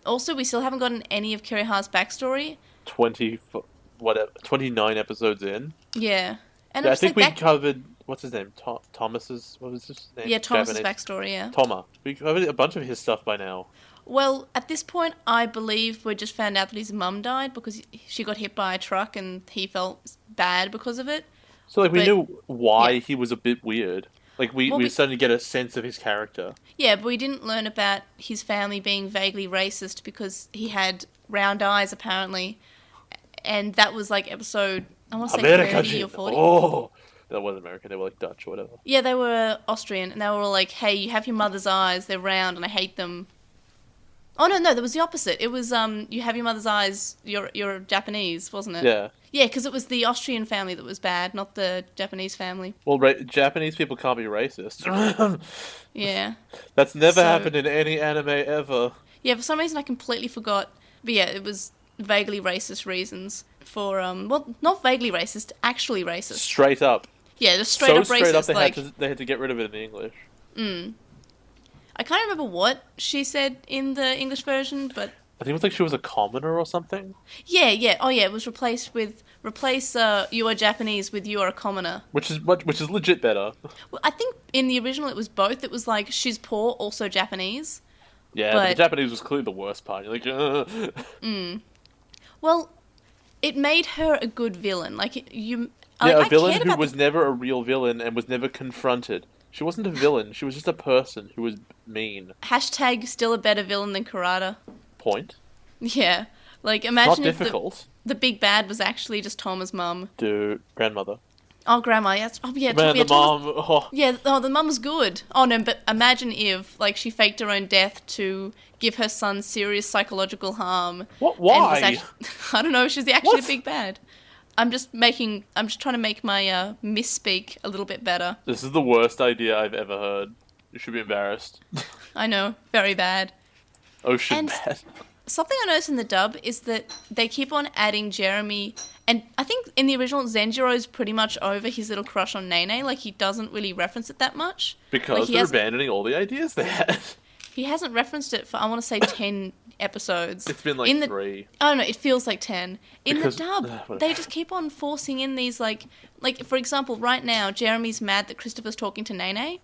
Also, we still haven't gotten any of Kiriha's backstory. 29 episodes in. Yeah. And Yeah, I'm I just think like, we covered, what's his name? Thomas's, what was his name? yeah, Thomas's Japanese. backstory, yeah. Toma. We covered a bunch of his stuff by now. Well, at this point, I believe we just found out that his mum died because she got hit by a truck and he felt bad because of it. So, like, we But- knew why yeah. he was a bit weird. Like, we Well, were we- starting to get a sense of his character. Yeah, but we didn't learn about his family being vaguely racist because he had round eyes, apparently. And that was like episode, I want to say 30 or 40. Oh! That wasn't American, they were like Dutch or whatever. Yeah, they were Austrian, and they were all like, hey, you have your mother's eyes, they're round, and I hate them. Oh, no, that was the opposite. It was, you have your mother's eyes, you're Japanese, wasn't it? Yeah. Yeah, because it was the Austrian family that was bad, not the Japanese family. Well, Japanese people can't be racist. Yeah. That's never So- happened in any anime ever. Yeah, for some reason I completely forgot. But yeah, it was vaguely racist reasons for, well, not vaguely racist, actually racist. Straight up. Yeah, just straight So up straight racist. up Like, they had to get rid of it in English. I can't remember what she said in the English version, but I think it was like she was a commoner or something. yeah. Oh yeah, it was replace you are Japanese with you are a commoner. Which is legit better. Well, I think in the original it was both. It was like she's poor, also Japanese. Yeah, but the But- Japanese was clearly the worst part. You're like, Well, it made her a good villain. Like you, yeah, I a villain cared who about was never a real villain and was never confronted. She wasn't a villain. She was just a person who was mean. hashtag still a better villain than Karada. Point. Yeah, like Not imagine if difficult. the big bad was actually just Toma's mum. Dude, grandmother. Oh, grandma. Yes. Oh yeah. Man, yeah, the mom. Oh, Yeah, oh, the mum was good. Oh, no, but imagine if, like, she faked her own death to give her son serious psychological harm. what? and was Why? I don't know, she's actually What? a big bad. I'm just trying to make my misspeak a little bit better. This is the worst idea I've ever heard. You should be embarrassed. I know, very bad. Ocean And- bad. Something I noticed in the dub is that they keep on adding Jeremy, and I think in the original, Zenjiro's pretty much over his little crush on Nene, like, he doesn't really reference it that much. Because Like, he they're hasn't- abandoning all the ideas they had. He hasn't referenced it for, I want to say, 10 episodes. It's been like in the, 3. I don't know, it feels like 10. In Because- the dub, whatever. they just keep on forcing in these, like, for example, right now, Jeremy's mad that Christopher's talking to Nene.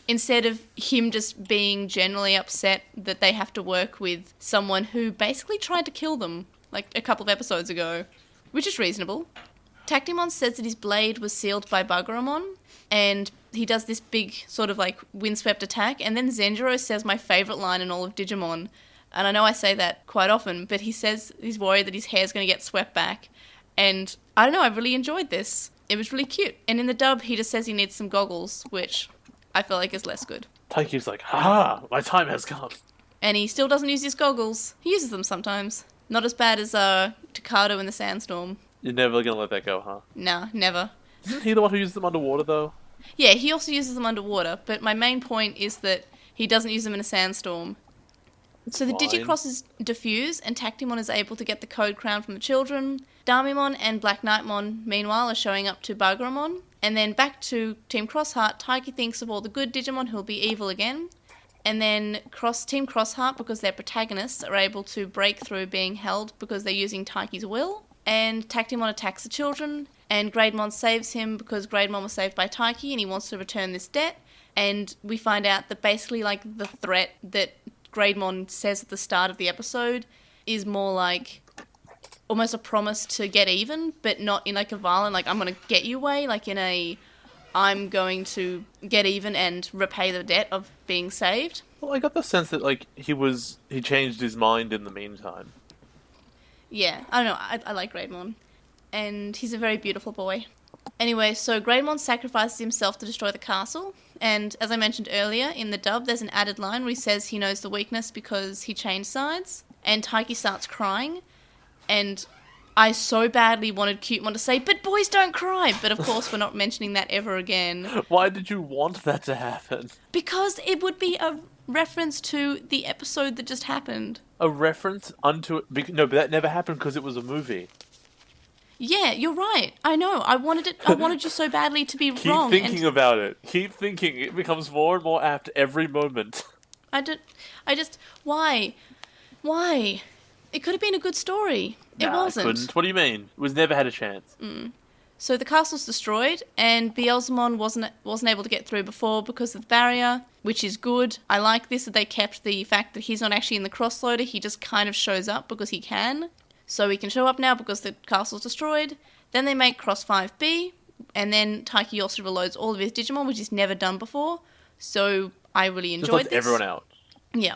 Instead of him just being generally upset that they have to work with someone who basically tried to kill them, like, a couple of episodes ago. Which is reasonable. Tactimon says that his blade was sealed by Buggeramon, and he does this big sort of like windswept attack, and then Zenjiro says my favourite line in all of Digimon, and I know I say that quite often, but he says he's worried that his hair's going to get swept back, and I don't know, I really enjoyed this. It was really cute. And in the dub, he just says he needs some goggles, which I feel like is less good. Taiki's like, ha! My time has come. And he still doesn't use his goggles. He uses them sometimes. Not as bad as Takado in the Sandstorm. You're never gonna let that go, huh? Nah, never. Isn't he the one who uses them underwater, though? Yeah, he also uses them underwater, but my main point is that he doesn't use them in a sandstorm. So the fine. Digicrosses diffuse, and Tactimon is able to get the code crown from the children. Damimon and Black Knightmon, meanwhile, are showing up to Buggeramon. And then back to Team Crossheart, Taiki thinks of all the good Digimon who'll be evil again. And then Team Crossheart, because they're protagonists, are able to break through being held because they're using Taiki's will. And Tactimon attacks the children, and Grademon saves him because Grademon was saved by Taiki and he wants to return this debt. And we find out that basically, like, the threat that Grademon says at the start of the episode is more like almost a promise to get even, but not in like a violent, like, I'm going to get you way, like in a I'm going to get even and repay the debt of being saved. Well, I got the sense that, like, he changed his mind in the meantime. Yeah, I don't know, I like Grademon. And he's a very beautiful boy. Anyway, so Grademon sacrifices himself to destroy the castle, and as I mentioned earlier, in the dub there's an added line where he says he knows the weakness because he changed sides, and Taiki starts crying, and I so badly wanted Cutemon to say, but boys don't cry, but of course we're not mentioning that ever again. Why did you want that to happen? Because it would be a reference to the episode that just happened. A reference unto it? No, but that never happened because it was a movie. Yeah, you're right. I know. I wanted you so badly to be Keep wrong. thinking about it. Keep thinking. It becomes more and more apt every moment. Why? Why? It could have been a good story. It Nah, wasn't. it couldn't. What do you mean? It was never had a chance. So the castle's destroyed, and Beelzemon wasn't able to get through before because of the barrier, which is good. I like this, that they kept the fact that he's not actually in the crossloader, he just kind of shows up because he can. So he can show up now because the castle's destroyed. Then they make Cross 5B, and then Taiki also reloads all of his Digimon, which he's never done before. So I really enjoyed Just lets this. everyone out. Yeah.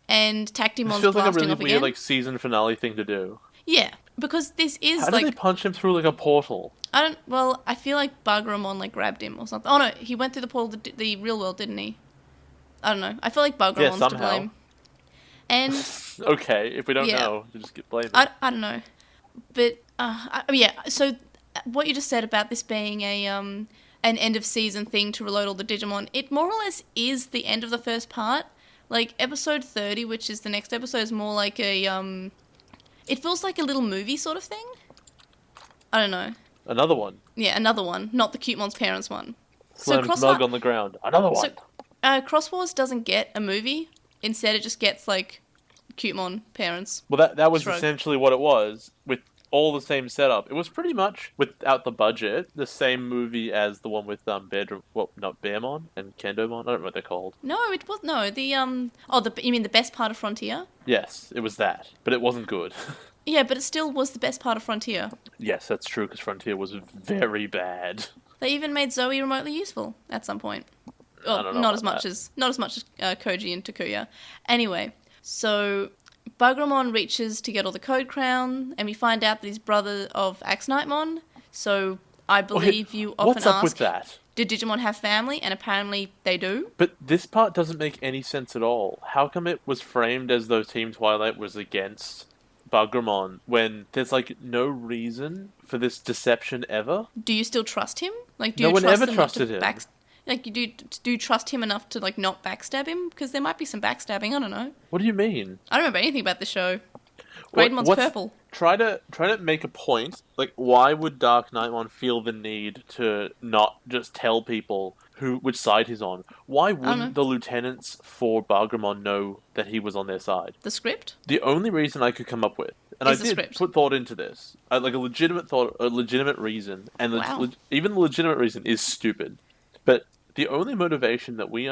And Tactimon's This feels like a blasting really off weird, again. like, season finale thing to do. Yeah, because this is How like... did they punch him through, like, a portal? I feel like Bugramon, like, grabbed him or something. Oh, no, he went through the portal to the real world, didn't he? I don't know. I feel like Bugramon's to blame. And... Okay, if we don't know, you just get blamed. I don't know. But, yeah, so what you just said about this being an end of season thing to reload all the Digimon, it more or less is the end of the first part. Like, episode 30, which is the next episode, is more like a, it feels like a little movie sort of thing. I don't know. Another one. Yeah, another one, not the Cutemon's parents one. Slams mug on the ground. Another one. Xros Wars doesn't get a movie. Instead, it just gets, like, Cutemon parents. Well, that was Shrug. essentially what it was, with all the same setup. It was pretty much, without the budget, the same movie as the one with Bearmon and Kendomon? I don't know what they're called. No, it was, no, you mean the best part of Frontier? Yes, it was that. But it wasn't good. Yeah, but it still was the best part of Frontier. Yes, that's true, because Frontier was very bad. They even made Zoe remotely useful at some point. Well, I don't know not as about much that. as Koji and Takuya. Anyway, so Bugramon reaches to get all the Code Crown, and we find out that he's brother of Axnightmon. So I believe you often What's up ask, with that? do Digimon have family? And apparently they do. But this part doesn't make any sense at all. How come it was framed as though Team Twilight was against Bugramon when there's, like, no reason for this deception ever? Do you still trust him? Like, do No you one trust ever him not trusted to him. Like, do you trust him enough to, like, not backstab him? Because there might be some backstabbing. I don't know. What do you mean? I don't remember anything about the show. Greydmon's purple. Try to make a point. Like, why would Dark Knightmon feel the need to not just tell people which side he's on? Why wouldn't the lieutenants for Bugramon know that he was on their side? The script? The only reason I could come up with, and Is I the did script. put thought into this, like a legitimate reason, and Wow. even the legitimate reason is stupid. But the only motivation that we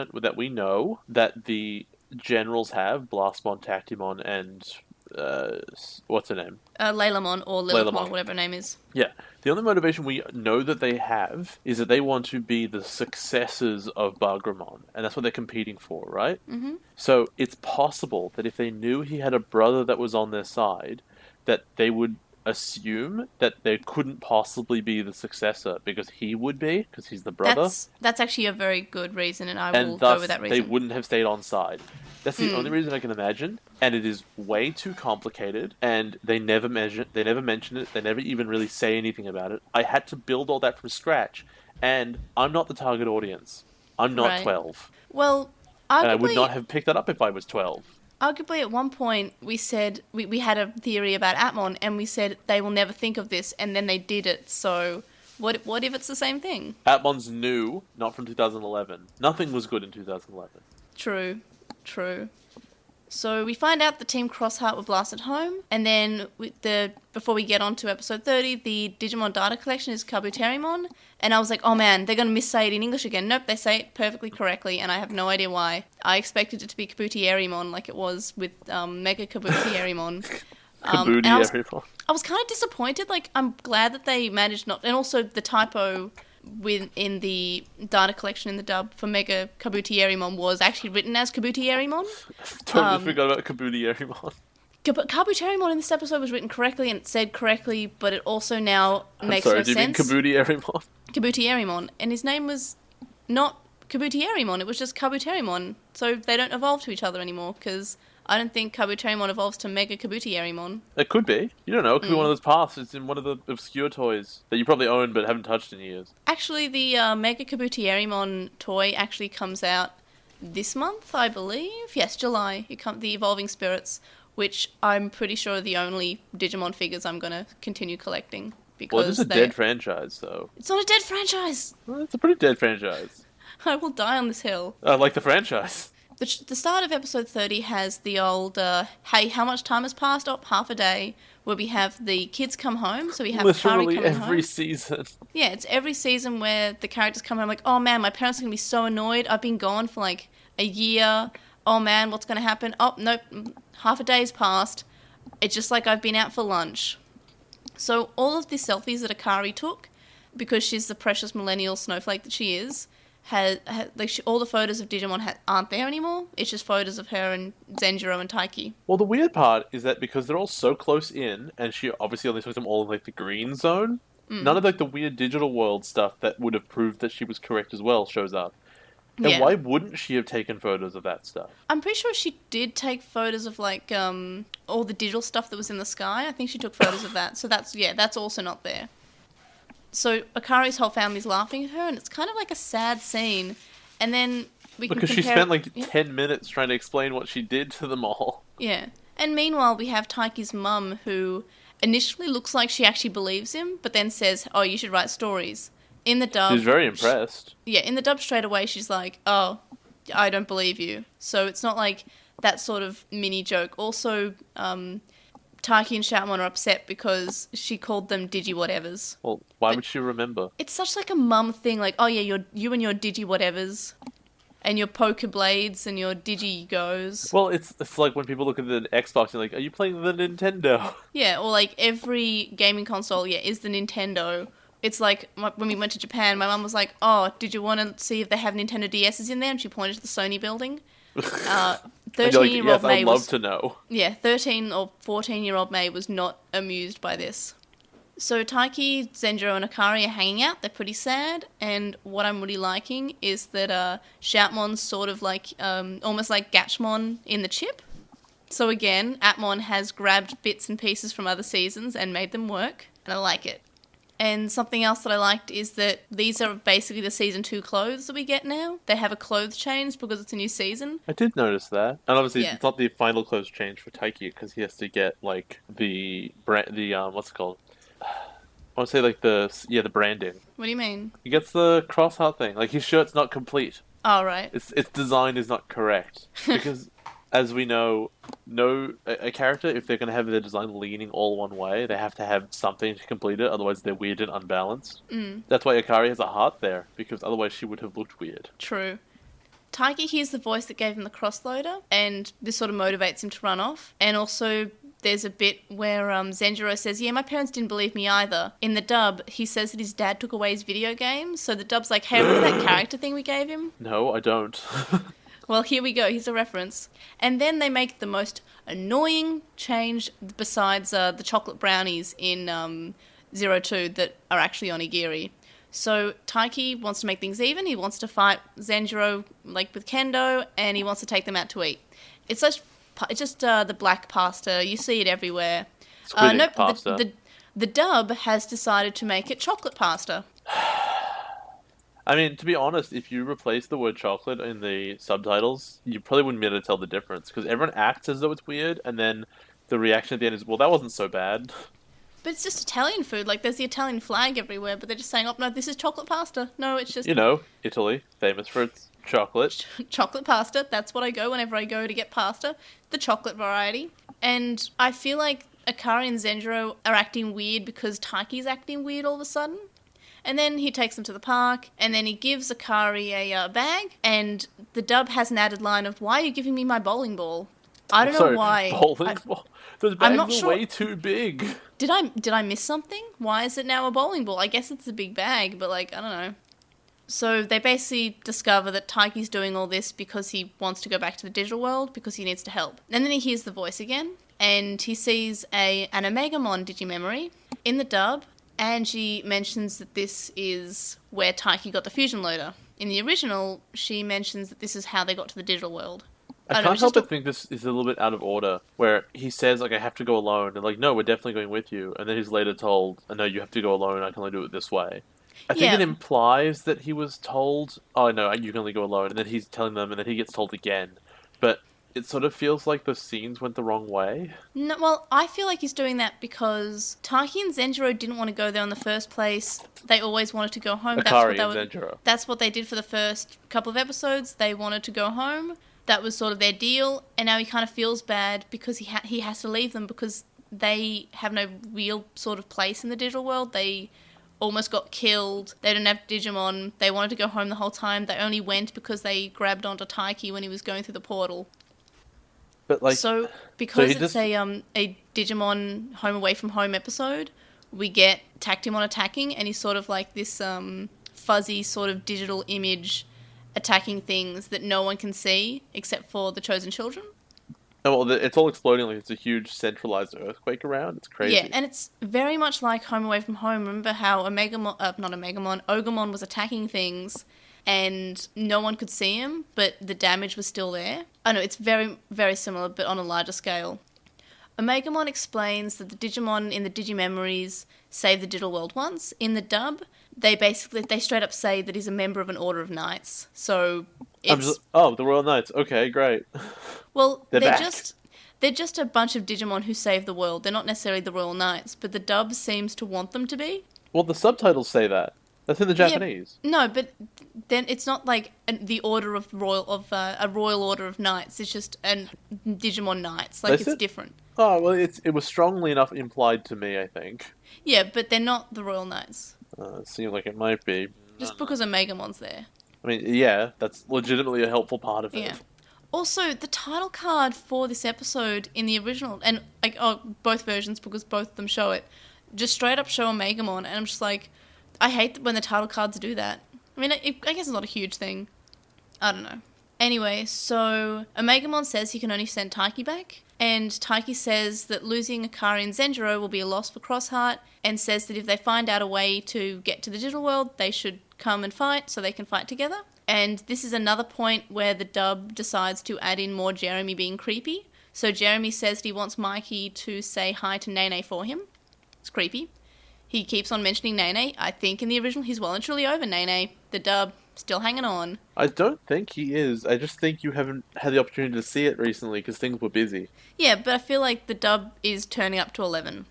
know that the generals have, Blastmon, Tactimon, and what's her name? Laylamon or Lilithmon, Laylamon. whatever her name is. Yeah. The only motivation we know that they have is that they want to be the successors of Bugramon, and that's what they're competing for, right? Mm-hmm. So it's possible that if they knew he had a brother that was on their side, that they would assume that there couldn't possibly be the successor because he would be, because he's the brother. That's actually a very good reason, and I will And thus, go with that they reason. wouldn't have stayed on side. That's the only reason I can imagine, and it is way too complicated, and they never mention it, they never even really say anything about it. I had to build all that from scratch, and I'm not the target audience. I'm not Right. 12. Well, And I would arguably, not have picked that up if I was 12. arguably at one point we said, we had a theory about Atmon, and we said they will never think of this, and then they did it, so what if it's the same thing? Atmon's new, not from 2011. Nothing was good in 2011. True. So we find out the Team Crossheart were blasted home, and then before we get on to episode 30, the Digimon data collection is Kabuterimon, and I was like, oh man, they're going to missay it in English again. Nope, they say it perfectly correctly, and I have no idea why. I expected it to be Kabutierimon like it was with Mega Kabutierimon. And I was kind of disappointed. Like, I'm glad that they managed not... And also the typo in the data collection in the dub for Mega Kabutierimon was actually written as Kabutierimon. Totally forgot about Kabutierimon. But Kabuterimon in this episode was written correctly and it said correctly, but it also now makes no do you mean sense. Kabutierimon? Kabutierimon. And his name was not Kabutierimon, it was just Kabuterimon. So they don't evolve to each other anymore, because I don't think Kabuterimon evolves to Mega Kabutierimon. It could be. You don't know. It could be one of those paths. It's in one of the obscure toys that you probably own but haven't touched in years. Actually, the Mega Kabutierimon toy actually comes out this month, I believe. Yes, July. The Evolving Spirits, which I'm pretty sure are the only Digimon figures I'm going to continue collecting. Because Well, this is a dead franchise, though. It's not a dead franchise! Well, it's a pretty dead franchise. I will die on this hill. I like the franchise. The start of episode 30 has the old, hey, how much time has passed? Oh, half a day, where we have the kids come home. So we have Kari Literally coming home. every season. Yeah, it's every season where the characters come home like, oh man, my parents are going to be so annoyed. I've been gone for like a year. Oh man, what's going to happen? Oh, nope, half a day's passed. It's just like I've been out for lunch. So all of the selfies that Akari took, because she's the precious millennial snowflake that she is, all the photos of Digimon aren't there anymore. It's just photos of her and Zenjiro and Taiki. Well, the weird part is that because they're all so close in, and she obviously only took them all in like the green zone, none of like the weird digital world stuff that would have proved that she was correct as well shows up. And why wouldn't she have taken photos of that stuff? I'm pretty sure she did take photos of like all the digital stuff that was in the sky. I think she took photos of that. So that's also not there. So Akari's whole family's laughing at her, and it's kind of like a sad scene. And then because she spent like 10 minutes trying to explain what she did to them all. Yeah. And meanwhile, we have Taiki's mum, who initially looks like she actually believes him, but then says, oh, you should write stories. In the dub... She's very impressed. In the dub straight away, she's like, oh, I don't believe you. So it's not like that sort of mini joke. Also, Taiki and Shoutmon are upset because she called them digi-whatevers. Well, why would she remember? It's such like a mum thing, like, oh yeah, you and your digi-whatevers. And your Pokeblades and your Digi-Goes. Well, it's like when people look at the Xbox, you're like, are you playing the Nintendo? Yeah, or like every gaming console, is the Nintendo. It's like when we went to Japan, my mum was like, oh, did you want to see if they have Nintendo DSs in there? And she pointed to the Sony building. 13-year-old May I'd love to know. Yeah, 13 or 14-year-old May was not amused by this. So Taiki, Zenjiro, and Akari are hanging out. They're pretty sad. And what I'm really liking is that Shoutmon's sort of like, almost like Gatchmon in the chip. So again, Atmon has grabbed bits and pieces from other seasons and made them work. And I like it. And something else that I liked is that these are basically the Season 2 clothes that we get now. They have a clothes change because it's a new season. I did notice that. And obviously it's not the final clothes change for Taiki because he has to get, like, what's it called? I want to say, like, the branding. What do you mean? He gets the cross heart thing. Like, his shirt's not complete. Oh, right. Its design is not correct. Because... As we know, a character, if they're going to have their design leaning all one way, they have to have something to complete it, otherwise they're weird and unbalanced. That's why Akari has a heart there, because otherwise she would have looked weird. True. Taiki hears the voice that gave him the cross-loader, and this sort of motivates him to run off. And also, there's a bit where Zenjiro says, yeah, my parents didn't believe me either. In the dub, he says that his dad took away his video games, so the dub's like, hey, remember that character thing we gave him? No, I don't. Well, here we go. Here's a reference. And then they make the most annoying change besides the chocolate brownies in 02 that are actually onigiri. So Taiki wants to make things even. He wants to fight Zenjiro like with kendo, and he wants to take them out to eat. It's just the black pasta. You see it everywhere. Nope, pasta. The dub has decided to make it chocolate pasta. I mean, to be honest, if you replace the word chocolate in the subtitles, you probably wouldn't be able to tell the difference, because everyone acts as though it's weird, and then the reaction at the end is, well, that wasn't so bad. But it's just Italian food. Like, there's the Italian flag everywhere, but they're just saying, oh, no, this is chocolate pasta. No, it's just... You know, Italy, famous for its chocolate. Chocolate pasta. That's what I go whenever I go to get pasta. The chocolate variety. And I feel like Akari and Zenjiro are acting weird because Taiki's acting weird all of a sudden. And then he takes them to the park, and then he gives Akari a bag, and the dub has an added line of, why are you giving me my bowling ball? I don't know why. Bowling ball? Those bags are way too big. Did I miss something? Why is it now a bowling ball? I guess it's a big bag, but like, I don't know. So they basically discover that Taiki's doing all this because he wants to go back to the digital world, because he needs to help. And then he hears the voice again, and he sees an Omegamon Digimemory in the dub, and she mentions that this is where Taiki got the fusion loader. In the original, she mentions that this is how they got to the digital world. I can't help but think this is a little bit out of order, where he says, like, I have to go alone, and like, no, we're definitely going with you, and then he's later told, no, you have to go alone, I can only do it this way. I think it implies that he was told, oh, no, you can only go alone, and then he's telling them, and then he gets told again. But it sort of feels like the scenes went the wrong way. No, well, I feel like he's doing that because Taiki and Zenjiro didn't want to go there in the first place. They always wanted to go home. Akari and Zenjiro. That's what they did for the first couple of episodes. They wanted to go home. that was sort of their deal, and now he kind of feels bad because he has to leave them because they have no real sort of place in the digital world. They almost got killed. They didn't have Digimon. They wanted to go home the whole time. They only went because they grabbed onto Taiki when he was going through the portal. But like, So because so it's a Digimon Home Away from Home episode, we get Tactimon attacking, and he's sort of like this fuzzy sort of digital image attacking things that no one can see except for the chosen children. oh, well, it's all exploding like it's a huge centralized earthquake around. It's crazy. Yeah, and it's very much like Home Away from Home. Remember how Ogamon was attacking things and no one could see him, but the damage was still there? I know, it's very, very similar, but on a larger scale. Omegamon explains that the Digimon in the Digimemories saved the digital world once. In the dub, they straight up say that he's a member of an order of knights. So it's... the Royal Knights. Okay, great. Well, They're back. they're just a bunch of Digimon who save the world. They're not necessarily the Royal Knights, but the dub seems to want them to be. Well, the subtitles say that. That's in the Japanese. Yeah, no, but then it's not like the order of a royal order of knights. It's just a Digimon knights. Like, it's different. Oh, well, it was strongly enough implied to me, I think. Yeah, but they're not the royal knights. It seemed like it might be. Just because Omegamon's there. I mean, yeah, that's legitimately a helpful part of it. Yeah. Also, the title card for this episode in the original, and both versions because both of them show it, just straight up show Omegamon, and I'm just like, I hate when the title cards do that. I mean, I guess it's not a huge thing. I don't know. Anyway, so Omegamon says he can only send Taiki back, and Taiki says that losing Akari and Zenjiro will be a loss for Crossheart, and says that if they find out a way to get to the digital world, they should come and fight so they can fight together. And this is another point where the dub decides to add in more Jeremy being creepy. So Jeremy says he wants Mikey to say hi to Nene for him. It's creepy. He keeps on mentioning Nene. I think in the original he's well and truly over Nene. The dub, still hanging on. I don't think he is. I just think you haven't had the opportunity to see it recently because things were busy. Yeah, but I feel like the dub is turning up to 11.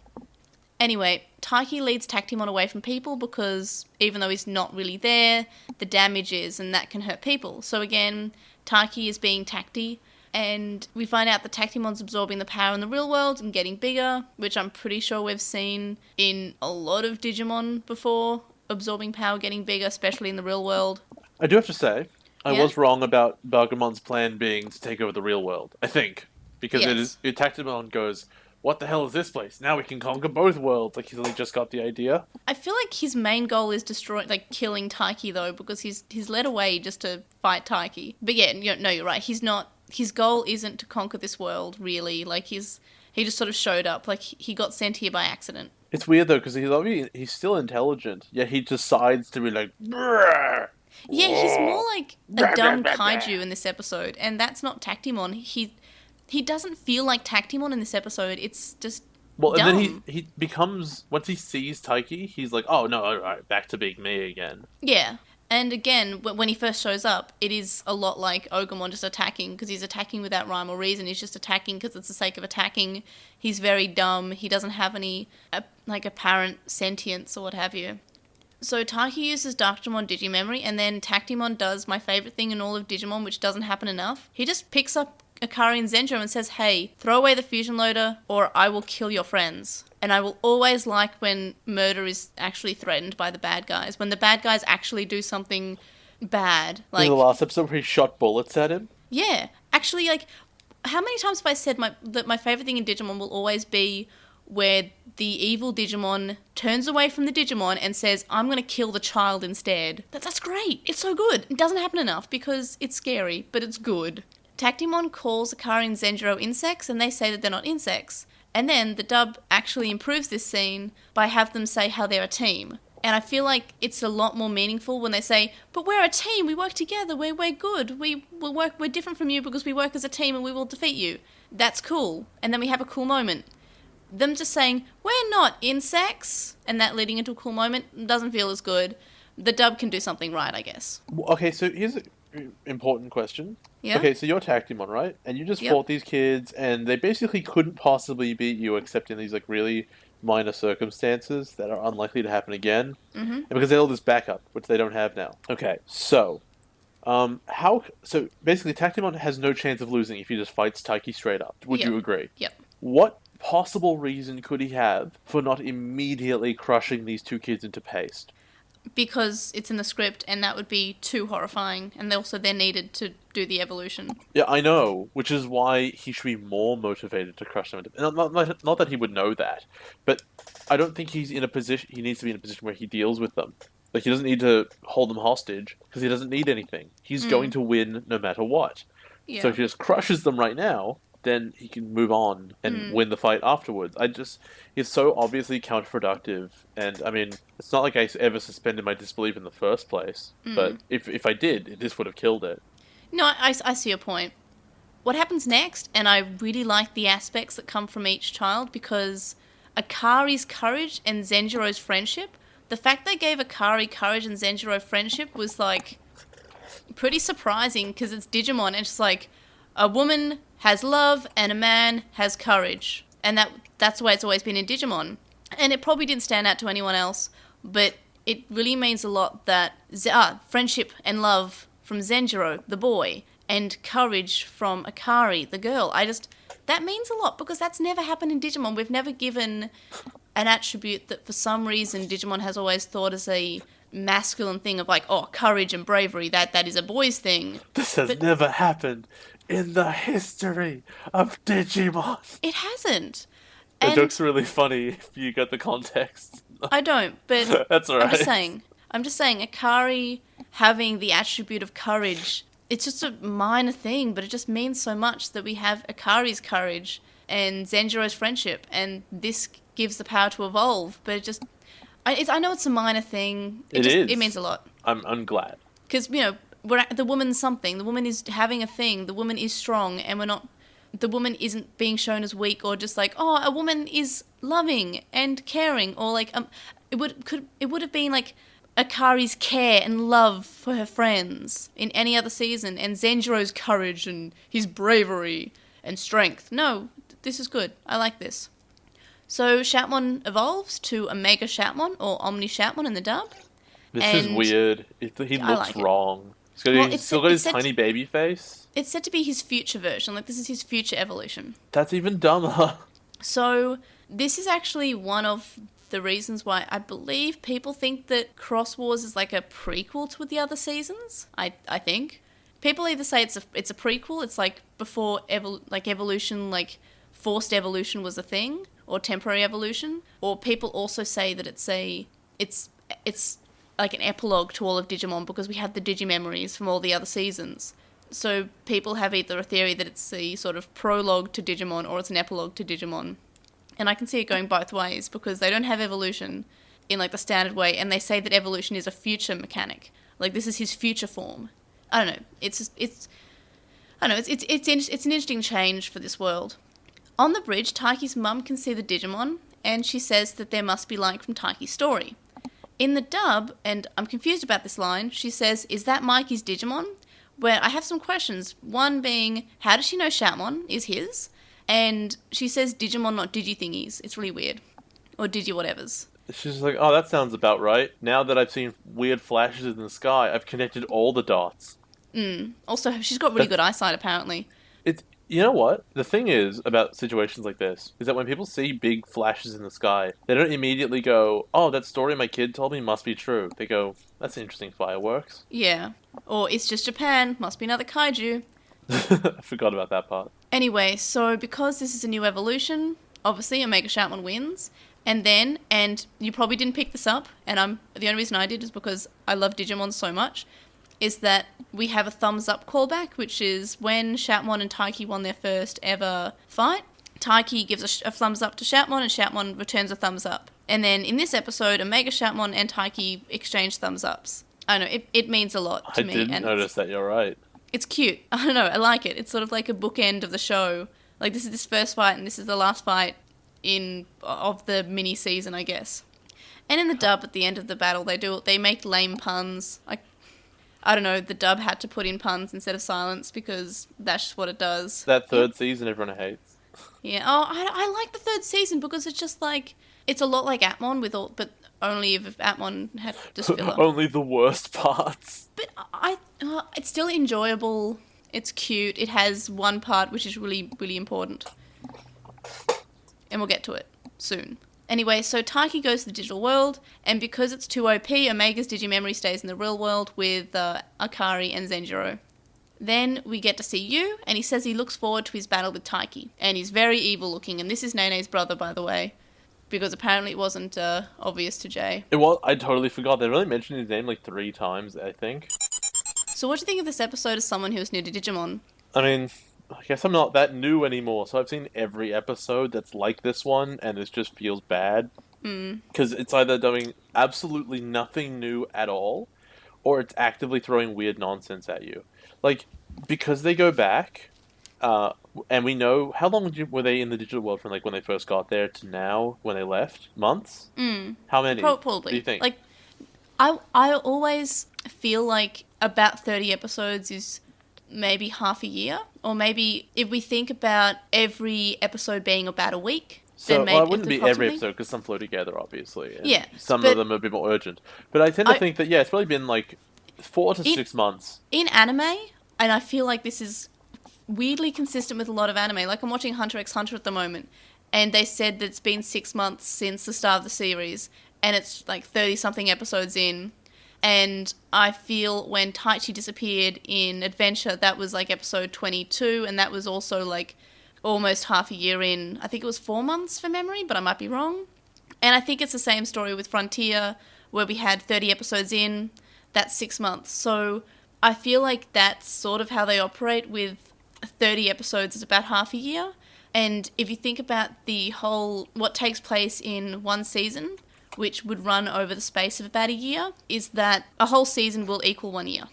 Anyway, Taiki leads Tactimon away from people because even though he's not really there, the damage is, and that can hurt people. So again, Taiki is being Tacti, and we find out that Tactimon's absorbing the power in the real world and getting bigger, which I'm pretty sure we've seen in a lot of Digimon before, absorbing power, getting bigger, especially in the real world. I do have to say, I was wrong about Balgamon's plan being to take over the real world, I think. Because Tactimon goes, what the hell is this place? Now we can conquer both worlds. Like, he's only just got the idea. I feel like his main goal is killing Taiki, though, because he's led away just to fight Taiki. But yeah, you're right. He's not... His goal isn't to conquer this world, really. Like, he just sort of showed up. Like, he got sent here by accident. It's weird, though, because he's still intelligent. Yet he decides to be like... Brrr, yeah, he's more like a dumb kaiju in this episode. And that's not Tactimon. He doesn't feel like Tactimon in this episode. It's just dumb. And then he becomes... Once he sees Taiki, he's like, oh, no, all right, back to being me again. Yeah. And again, when he first shows up, it is a lot like Ogamon just attacking, because he's attacking without rhyme or reason. He's just attacking because it's the sake of attacking. He's very dumb. He doesn't have any, apparent sentience or what have you. So Taiki uses Darkdramon Digimemory, and then Tactimon does my favourite thing in all of Digimon, which doesn't happen enough. He just picks up Akari and Zenjiro and says, hey, throw away the fusion loader or I will kill your friends. And I will always like when murder is actually threatened by the bad guys. When the bad guys actually do something bad. Like in the last episode where he shot bullets at him? Yeah. Actually, how many times have I said that my favourite thing in Digimon will always be where the evil Digimon turns away from the Digimon and says, I'm going to kill the child instead. That's great. It's so good. It doesn't happen enough because it's scary, but it's good. Tactimon calls Akari and Zenjiro insects, and they say that they're not insects. And then the dub actually improves this scene by have them say how they're a team. And I feel like it's a lot more meaningful when they say, but we're a team, we work together, we're good, we're different from you because we work as a team and we will defeat you. That's cool. And then we have a cool moment. Them just saying, we're not insects, and that leading into a cool moment doesn't feel as good. The dub can do something right, I guess. Okay, so here's an important question. Yeah? Okay, so you're Tactimon, right? And you just fought these kids, and they basically couldn't possibly beat you except in these really minor circumstances that are unlikely to happen again. Mm-hmm. And because they have all this backup, which they don't have now. Okay, so So basically, Tactimon has no chance of losing if he just fights Taiki straight up. Would Yep. you agree? Yep. What possible reason could he have for not immediately crushing these two kids into paste? Because it's in the script, and that would be too horrifying, and also they're needed to do the evolution. Yeah, I know, which is why he should be more motivated to crush them. Not that he would know that, but I don't think he's in a position. He needs to be in a position where he deals with them. Like he doesn't need to hold them hostage because he doesn't need anything. He's going to win no matter what. Yeah. So if he just crushes them right now, then he can move on and win the fight afterwards. He's so obviously counterproductive, and I mean, it's not like I ever suspended my disbelief in the first place. But if I did, this would have killed it. No, I see your point. What happens next, and I really like the aspects that come from each child, because Akari's courage and Zenjiro's friendship, the fact they gave Akari courage and Zenjiro friendship was, like, pretty surprising, because it's Digimon, and it's like, a woman has love and a man has courage. And that's the way it's always been in Digimon. And it probably didn't stand out to anyone else, but it really means a lot that friendship and love from Zenjiro, the boy, and courage from Akari, the girl. That means a lot, because that's never happened in Digimon. We've never given an attribute that for some reason Digimon has always thought as a masculine thing of like, oh, courage and bravery, that is a boy's thing. This has never happened in the history of Digimon. It hasn't. The joke's really funny if you get the context. I don't, but that's alright. I'm just saying, Akari having the attribute of courage, it's just a minor thing, but it just means so much that we have Akari's courage and Zenjiro's friendship, and this gives the power to evolve, but I know it's a minor thing. It means a lot. I'm glad. Because, the woman's something. The woman is having a thing. The woman is strong, and the woman isn't being shown as weak or just like, oh, a woman is loving and caring, or like, it would have been like Akari's care and love for her friends in any other season, and Zenjiro's courage and his bravery and strength. No, this is good. I like this. So Shoutmon evolves to Omega Shoutmon or Omni Shoutmon in the dub. This is weird. He looks wrong. He's still got his tiny baby face. It's said to be his future version. Like, this is his future evolution. That's even dumber. So this is actually one of the reasons why I believe people think that Xros Wars is like a prequel to the other seasons. I think people either say it's a prequel. It's like before evolution, like forced evolution was a thing, or temporary evolution. Or people also say that it's like an epilogue to all of Digimon, because we have the Digimemories from all the other seasons. So people have either a theory that it's the sort of prologue to Digimon or it's an epilogue to Digimon. And I can see it going both ways, because they don't have evolution in like the standard way, and they say that evolution is a future mechanic. Like, this is his future form. I don't know. It's an interesting change for this world. On the bridge, Taiki's mum can see the Digimon, and she says that there must be like from Taiki's story. In the dub, and I'm confused about this line, she says, "Is that Mikey's Digimon?" Where I have some questions. One being, how does she know Shoutmon is his? And she says Digimon, not Digi-thingies. It's really weird. Or Digi-whatevers. She's like, oh, that sounds about right. Now that I've seen weird flashes in the sky, I've connected all the dots. Also, she's got really good eyesight, apparently. You know what? The thing is about situations like this is that when people see big flashes in the sky, they don't immediately go, oh, that story my kid told me must be true. They go, that's interesting fireworks. Yeah. Or it's just Japan, must be another kaiju. I forgot about that part. Anyway, so because this is a new evolution, obviously Omega Shoutmon wins. And you probably didn't pick this up, and the only reason I did is because I love Digimon so much, is that we have a thumbs up callback, which is when Shoutmon and Taiki won their first ever fight. Taiki gives a thumbs up to Shoutmon, and Shoutmon returns a thumbs up. And then in this episode, Omega Shoutmon and Taiki exchange thumbs ups. I know, it means a lot to me. I didn't notice that, you're right. It's cute. I don't know, I like it. It's sort of like a bookend of the show. Like, this is this first fight, and this is the last fight of the mini season, I guess. And in the dub, at the end of the battle, they make lame puns. I don't know, the dub had to put in puns instead of silence, because that's just what it does. That third season everyone hates. Yeah. Oh, I like the third season, because it's just like, It's a lot like Atmon but only if Atmon had just filler. Only the worst parts. But it's still enjoyable. It's cute. It has one part which is really, really important. And we'll get to it soon. Anyway, so Taiki goes to the digital world, and because it's too OP, Omega's Digimemory stays in the real world with Akari and Zenjiro. Then we get to see Yu, and he says he looks forward to his battle with Taiki. And he's very evil looking, and this is Nene's brother, by the way. Because apparently it wasn't obvious to Jay. It was. I totally forgot. They really mentioned his name like 3 times, I think. So what do you think of this episode as someone who is new to Digimon? I mean, I guess I'm not that new anymore, so I've seen every episode that's like this one, and it just feels bad. Because it's either doing absolutely nothing new at all, or it's actively throwing weird nonsense at you. Like, because they go back... and we know, how long were they in the digital world from like when they first got there to now when they left? Months? How many? Probably. Do you think? Like, I always feel like about 30 episodes is maybe half a year, or maybe if we think about every episode being about a week. So, then maybe it wouldn't be every episode because some flow together, obviously. And yeah. Some of them are a bit more urgent. But I tend to think that, it's probably been like 4 to 6 months. In anime, and I feel like this is weirdly consistent with a lot of anime. Like, I'm watching Hunter x Hunter at the moment, and they said that it's been 6 months since the start of the series, and it's like 30-something episodes in. And I feel when Taichi disappeared in Adventure, that was like episode 22, and that was also like almost half a year in. I think it was 4 months for memory, but I might be wrong. And I think it's the same story with Frontier, where we had 30 episodes in, that's 6 months. So I feel like that's sort of how they operate with 30 episodes is about half a year. And if you think about the whole, what takes place in one season, which would run over the space of about a year, is that a whole season will equal 1 year.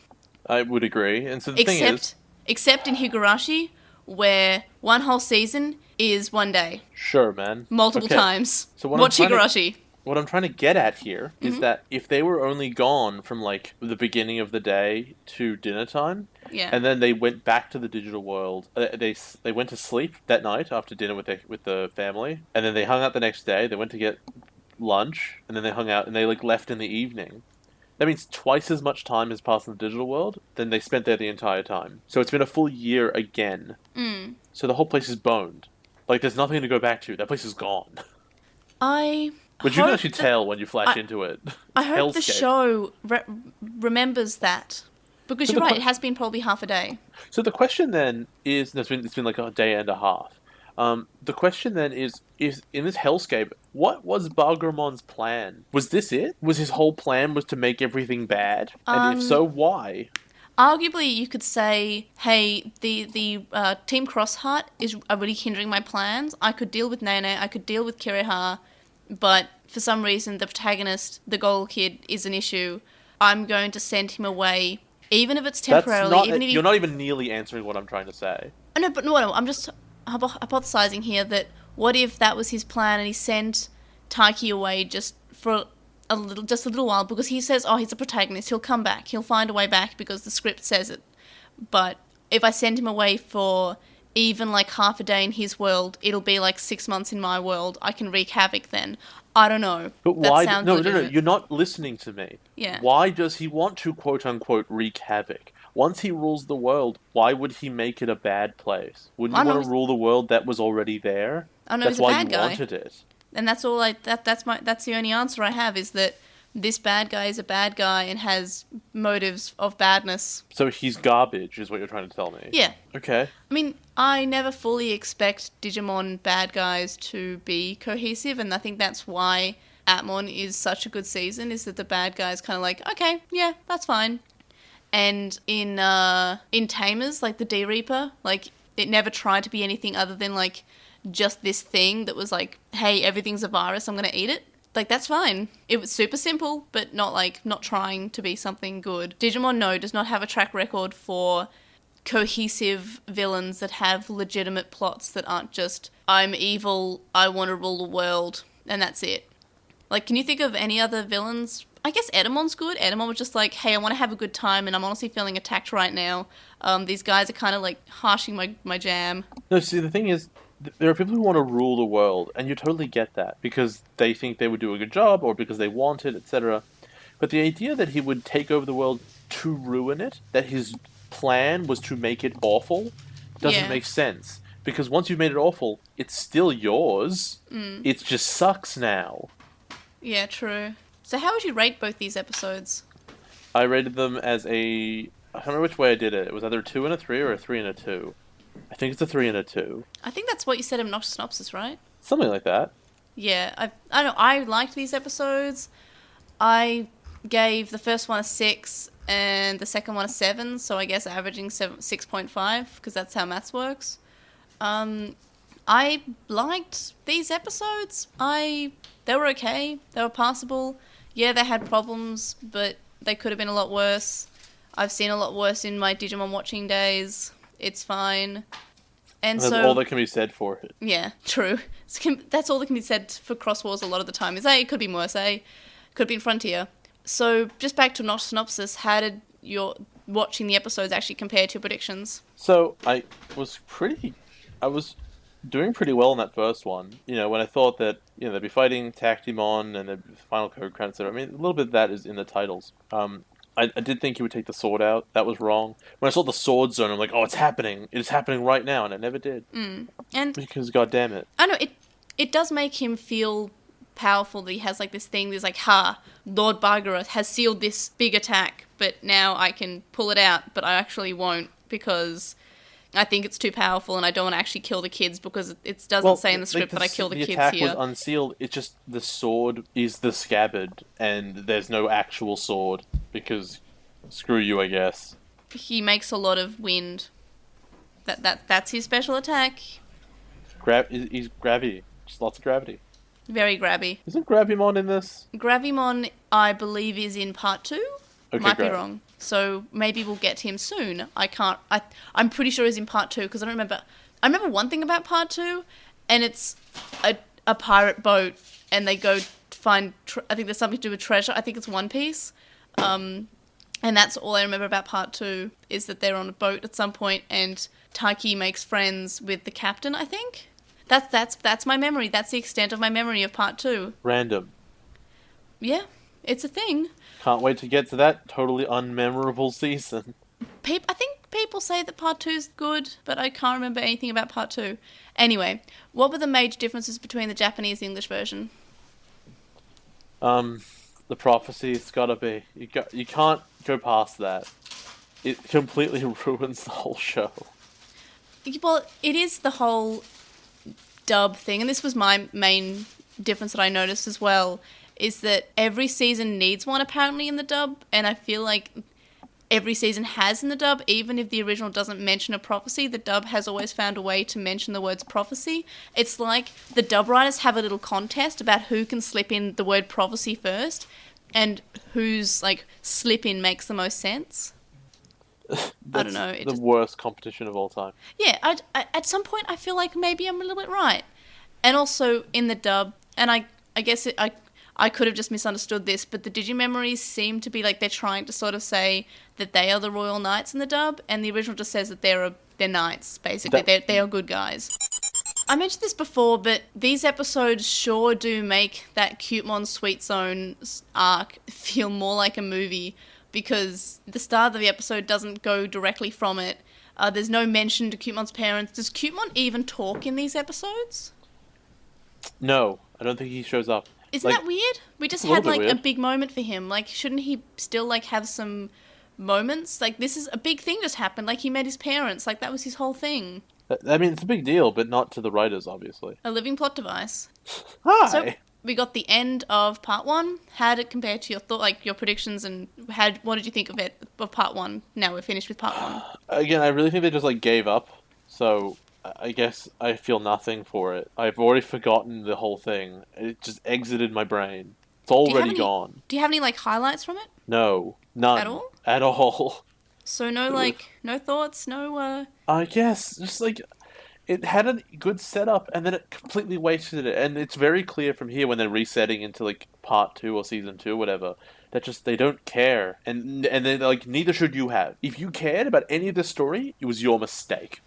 I would agree. And so the thing is... Except in Higurashi, where one whole season is 1 day. Sure, man. Multiple times. So watch Higurashi. What I'm trying to get at here is that if they were only gone from like the beginning of the day to dinner time, and then they went back to the digital world, they went to sleep that night after dinner with the family, and then they hung out the next day. They went to get lunch, and then they hung out, and they like left in the evening. That means twice as much time has passed in the digital world than they spent there the entire time. So it's been a full year again. So the whole place is boned. Like, there's nothing to go back to. That place is gone. But you can actually tell when you flash into it. I hope the show remembers that. Because you're right, it has been probably half a day. So the question then is, it's been like a day and a half. The question then is in this hellscape, what was Bagremon's plan? Was this it? Was his whole plan was to make everything bad? And if so, why? Arguably, you could say, hey, the Team Crossheart is really hindering my plans. I could deal with Nene, I could deal with Kiriha, but for some reason the protagonist, the Gold Kid, is an issue. I'm going to send him away, even if it's temporarily. You're not even nearly answering what I'm trying to say. No, I'm just hypothesizing here that what if that was his plan and he sent Taiki away just for a little while, because he says, he's a protagonist, he'll come back, he'll find a way back because the script says it. But if I send him away for even like half a day in his world, it'll be like 6 months in my world. I can wreak havoc then. I don't know. But why? No, you're not listening to me. Yeah. Why does he want to quote unquote wreak havoc? Once he rules the world, why would he make it a bad place? Wouldn't you want to rule the world that was already there? I know, that's he's a why bad you guy. wanted it. And that's all that's the only answer I have, is that this bad guy is a bad guy and has motives of badness. So he's garbage, is what you're trying to tell me? Yeah. Okay. I mean, I never fully expect Digimon bad guys to be cohesive, and I think that's why Atmon is such a good season, is that the bad guy's kind of like, okay, yeah, that's fine. And in Tamers, like the D-Reaper, like, it never tried to be anything other than, like, just this thing that was like, hey, everything's a virus, I'm going to eat it. Like, that's fine. It was super simple, but not trying to be something good. Digimon, does not have a track record for cohesive villains that have legitimate plots that aren't just, I'm evil, I want to rule the world, and that's it. Like, can you think of any other villains? I guess Edamon's good. Edamon was just like, hey, I want to have a good time, and I'm honestly feeling attacked right now. These guys are kind of like harshing my jam. No, see, the thing is, there are people who want to rule the world, and you totally get that because they think they would do a good job or because they want it, etc. But the idea that he would take over the world to ruin it, that his plan was to make it awful, doesn't Yeah. make sense. Because once you've made it awful, it's still yours. It just sucks now. Yeah, true. So how would you rate both these episodes? I rated them as a... I don't know which way I did it. It was either a 2 and a 3 or a 3 and a 2. I think it's a 3 and a 2. I think that's what you said in Obnoxious Synopsis, right? Something like that. Yeah, I don't know. I liked these episodes. I gave the first one a 6 and the second one a 7, so I guess averaging 6.5 because that's how maths works. I liked these episodes. They were okay. They were passable. Yeah, they had problems, but they could have been a lot worse. I've seen a lot worse in my Digimon watching days. It's fine. And That's so all that can be said for it. yeah, true. That's all that can be said for Xros Wars a lot of the time. Is it could be worse, could have been Frontier. So just back to Obnoxious Synopsis, how did your watching the episodes actually compare to your predictions? So I was doing pretty well in that first one. When I thought that they'd be fighting Tactimon and the final code crown, etc. I mean, a little bit of that is in the titles. I did think he would take the sword out. That was wrong. When I saw the sword zone, I'm like, oh, it's happening. It is happening right now, and it never did. And Because, goddamn it. I know it does make him feel powerful that he has like this thing that's like, Lord Bargaroth has sealed this big attack, but now I can pull it out, but I actually won't because I think it's too powerful and I don't want to actually kill the kids because it doesn't say in the script that I kill the kids here. The attack was unsealed. It's just the sword is the scabbard, and there's no actual sword because screw you, I guess. He makes a lot of wind. That's his special attack. He's gravity. Just lots of gravity. Very grabby. Isn't Gravimon in this? Gravimon, I believe, is in part 2. Okay, Might great. be wrong. So maybe we'll get him soon. I'm pretty sure he's in part 2 because I don't remember. I remember one thing about part 2, and it's a pirate boat, and they go find. I think there's something to do with treasure. I think it's One Piece. And that's all I remember about part 2 is that they're on a boat at some point, and Taiki makes friends with the captain. I think that's my memory. That's the extent of my memory of part 2. Random. Yeah, it's a thing. Can't wait to get to that totally unmemorable season. I think people say that part 2 is good, but I can't remember anything about part 2. Anyway, what were the major differences between the Japanese and English version? The prophecy's gotta be. You can't go past that. It completely ruins the whole show. Well, it is the whole dub thing, and this was my main difference that I noticed as well, is that every season needs one apparently in the dub, and I feel like every season has in the dub, even if the original doesn't mention a prophecy, the dub has always found a way to mention the words prophecy. It's like the dub writers have a little contest about who can slip in the word prophecy first, and whose like slip in makes the most sense. I don't know. The worst competition of all time. Yeah, I at some point I feel like maybe I'm a little bit right. And also in the dub, and I guess I could have just misunderstood this, but the Digimemories seem to be like they're trying to sort of say that they are the Royal Knights in the dub, and the original just says that they're knights, basically. They are good guys. I mentioned this before, but these episodes sure do make that Cutemon Sweet Zone arc feel more like a movie, because the start of the episode doesn't go directly from it. There's no mention to Cutemon's parents. Does Cutemon even talk in these episodes? No, I don't think he shows up. Isn't that weird? We just had like a big moment for him. Like, shouldn't he still like have some moments? Like, this is a big thing just happened. Like, he met his parents. Like, that was his whole thing. I mean, it's a big deal, but not to the writers, obviously. A living plot device. Hi. So we got the end of part 1. How did it compare to your predictions, and what did you think of part 1? Now we're finished with part 1. Again, I really think they just like gave up. So I guess I feel nothing for it. I've already forgotten the whole thing. It just exited my brain. It's already gone. Do you have any like highlights from it? No, none At all. At all. So no thoughts, no. I guess just like it had a good setup, and then it completely wasted it. And it's very clear from here when they're resetting into like part 2 or season 2, or whatever, that just they don't care, and they're like, neither should you have. If you cared about any of this story, it was your mistake.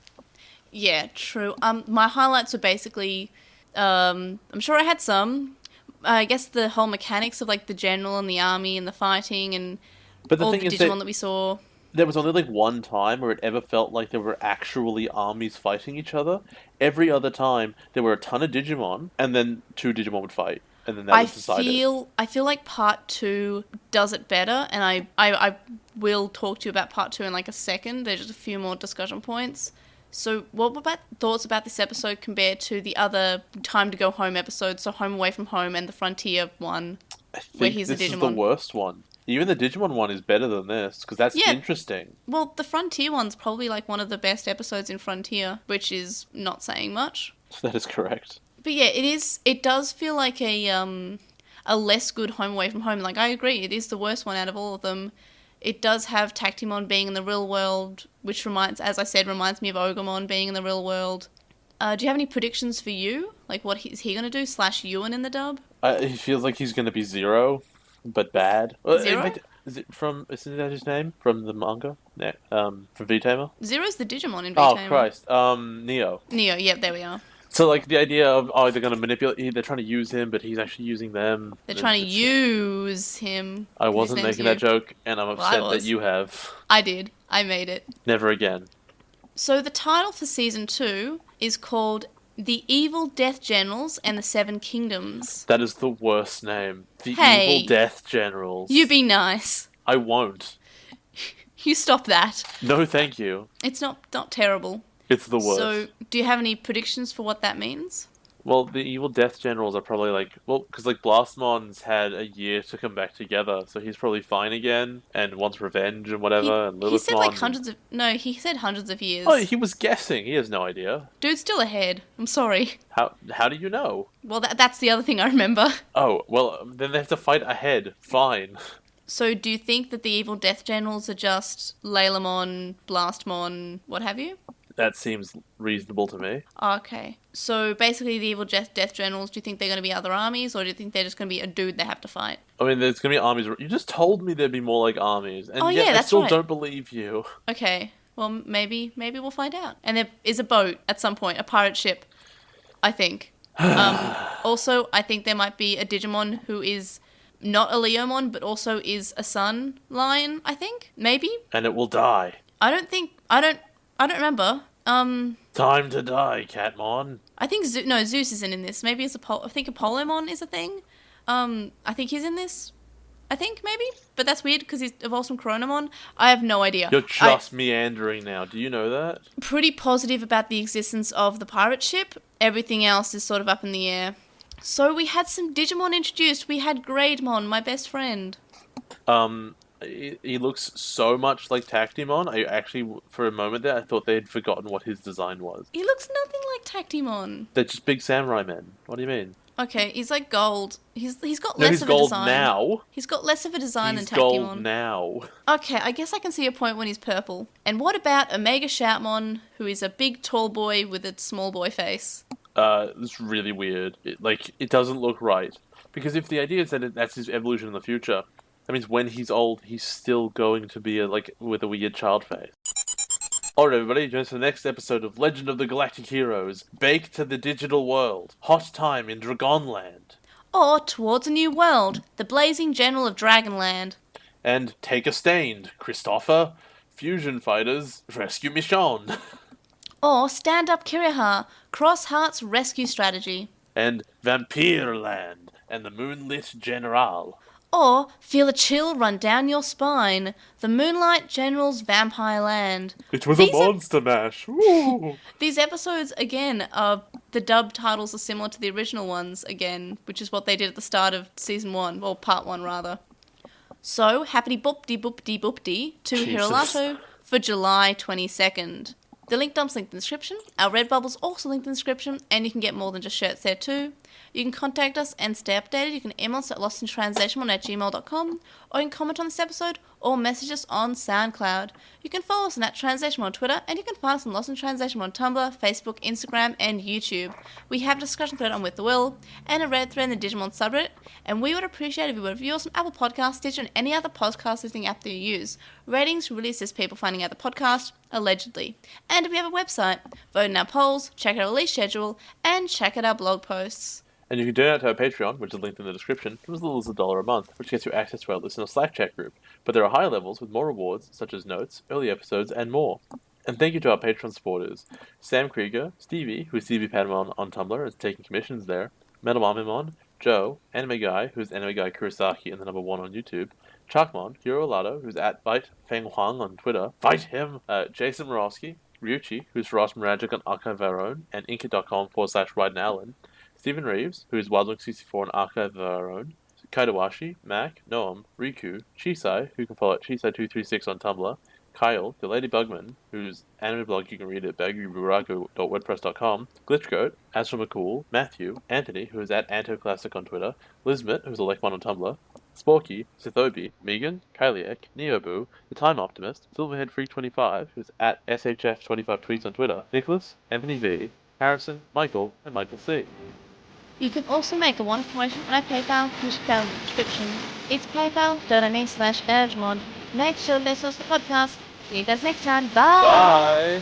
Yeah, true. My highlights were basically, I'm sure I had some. I guess the whole mechanics of like the general and the army and the fighting and But the all thing the is Digimon that we saw. there was only like one time where it ever felt like there were actually armies fighting each other. Every other time, there were a ton of Digimon, and then two Digimon would fight, and then that was decided. I feel like part two does it better, and I will talk to you about part two in like a second. There's just a few more discussion points. So, what about thoughts about this episode compared to the other Time to Go Home episodes? So, Home Away from Home and the Frontier one, I where think he's this a is the Digimon. worst one. Even the Digimon one is better than this, because that's Yeah. interesting. Well, the Frontier one's probably like one of the best episodes in Frontier, which is not saying much. That is correct. But yeah, it is. It does feel like a less good Home Away from Home. Like I agree, it is the worst one out of all of them. It does have Tactimon being in the real world, which as I said, reminds me of Ogremon being in the real world. Do you have any predictions for you? Like what is he going to do? / Ewan in the dub? He feels like he's going to be Zero, but bad. Zero? In fact, isn't that his name? From the manga? Yeah, from V-Tamer? Zero's the Digimon in Oh, V-Tamer. Christ. Neo. Neo, yep, there we are. So, like, the idea of, they're going to manipulate, they're trying to use him, but he's actually using them. They're trying to use him. I wasn't making that joke, and I'm upset that you have. I did. I made it. Never again. So the title for Season 2 is called The Evil Death Generals and the Seven Kingdoms. That is the worst name. The Hey, Evil Death Generals. You be nice. I won't. You stop that. No, thank you. It's not terrible. It's the worst. So, do you have any predictions for what that means? Well, the Evil Death Generals are probably like... Well, because like Blastmon's had a year to come back together, so he's probably fine again, and wants revenge and whatever, and Lilithmon... He said like hundreds of... No, he said hundreds of years. Oh, he was guessing. He has no idea. Dude's still ahead. I'm sorry. How do you know? Well, that's the other thing I remember. Oh, well, then they have to fight ahead. Fine. So, do you think that the Evil Death Generals are just Laylamon, Blastmon, what have you? That seems reasonable to me. Okay. So basically the Evil Death Generals, do you think they're going to be other armies, or do you think they're just going to be a dude they have to fight? I mean, there's going to be armies... You just told me there'd be more like armies, and yet I still don't believe you. Okay. Well, maybe we'll find out. And there is a boat at some point, a pirate ship, I think. Also, I think there might be a Digimon who is not a Leomon, but also is a Sun Lion, I think. Maybe? And it will die. I don't remember. Time to die, Catmon. I think Zeus isn't in this. Maybe it's I think Apollomon is a thing. I think he's in this. I think maybe, but that's weird because he's evolved from Coronamon. I have no idea. You're just meandering now. Do you know that? Pretty positive about the existence of the pirate ship. Everything else is sort of up in the air. So we had some Digimon introduced. We had Greydmon, my best friend. He looks so much like Tactimon. I actually, for a moment there, I thought they had forgotten what his design was. He looks nothing like Tactimon. They're just big samurai men. What do you mean? Okay, he's like gold. He's got No, less he's of a gold design. now. He's got less of a design He's than Tactimon. gold now. Okay, I guess I can see a point when he's purple. And what about Omega Shoutmon, who is a big tall boy with a small boy face? It's really weird. It doesn't look right. Because if the idea is that that's his evolution in the future, that means when he's old, he's still going to be with a weird child face. Alright everybody, join us for the next episode of Legend of the Galactic Heroes, Bake to the Digital World, Hot Time in Dragonland. Or Towards a New World, the Blazing General of Dragonland. And Take a Stand, Christopher, Fusion Fighters, Rescue Mission. Or Stand Up Kiriha, Cross Heart's Rescue Strategy. And Vampirland, and the Moonlit General. Or Feel a Chill Run Down Your Spine, the Moonlight General's Vampire Land. It was a monster mash. Woo! These episodes, again, the dub titles are similar to the original ones, again, which is what they did at the start of Season 1, or Part 1, rather. So, happy boopty boopty boopty to Hirolato for July 22nd. The link dump's linked in the description. Our Redbubble's also linked in the description, and you can get more than just shirts there too. You can contact us and stay updated. You can email us at LostinTranslationmon@gmail.com, or you can comment on this episode or message us on SoundCloud. You can follow us on @TranslationMon on Twitter, and you can find us on LostinTranslationmon on Tumblr, Facebook, Instagram, and YouTube. We have a discussion thread on With the Will, and a Reddit thread in the Digimon subreddit, and we would appreciate if you would review us on Apple Podcasts, Stitcher, and any other podcast listening app that you use. Ratings really assist people finding out the podcast, allegedly. And we have a website. Vote in our polls, check out our release schedule, and check out our blog posts. And you can donate to our Patreon, which is linked in the description, from as little as $1 a month, which gets you access to our listener Slack chat group. But there are higher levels with more rewards, such as notes, early episodes, and more. And thank you to our Patreon supporters, Sam Krieger, Stevie, who is Stevie Padamon on Tumblr and is taking commissions there, Metal Mamimon, Joe, Anime Guy, who's Anime Guy Kurosaki and the #1 on YouTube, Chakmon, Hiro Olato, who's at Fight Feng Huang on Twitter, fight him, Jason Morowski, Ryuchi, who's Ross Miragic on Archive Our Own, and Inca.com/Ryden Allen, Stephen Reeves, who is Wildlink64 on Archive of Our Own, Kaidawashi, Mac, Noam, Riku, Chisai, who can follow at Chisai236 on Tumblr, Kyle, the Lady Bugman, whose anime blog you can read at baggyburako.wordpress.com, Glitchgoat, Astro McCool, Matthew, Anthony, who is at AntoClassic on Twitter, Lizmet, who's a Lekmon on Tumblr, Sporky, Sithobi, Megan, Kyliek, Neobu, The Time Optimist, Silverhead325, who's at SHF25tweets on Twitter, Nicholas, Anthony V, Harrison, Michael, and Michael C. You can also make a one-off donation on our PayPal, which is found in the description. It's paypal.me/urgemon. Make sure to listen to the podcast. See you guys next time. Bye! Bye!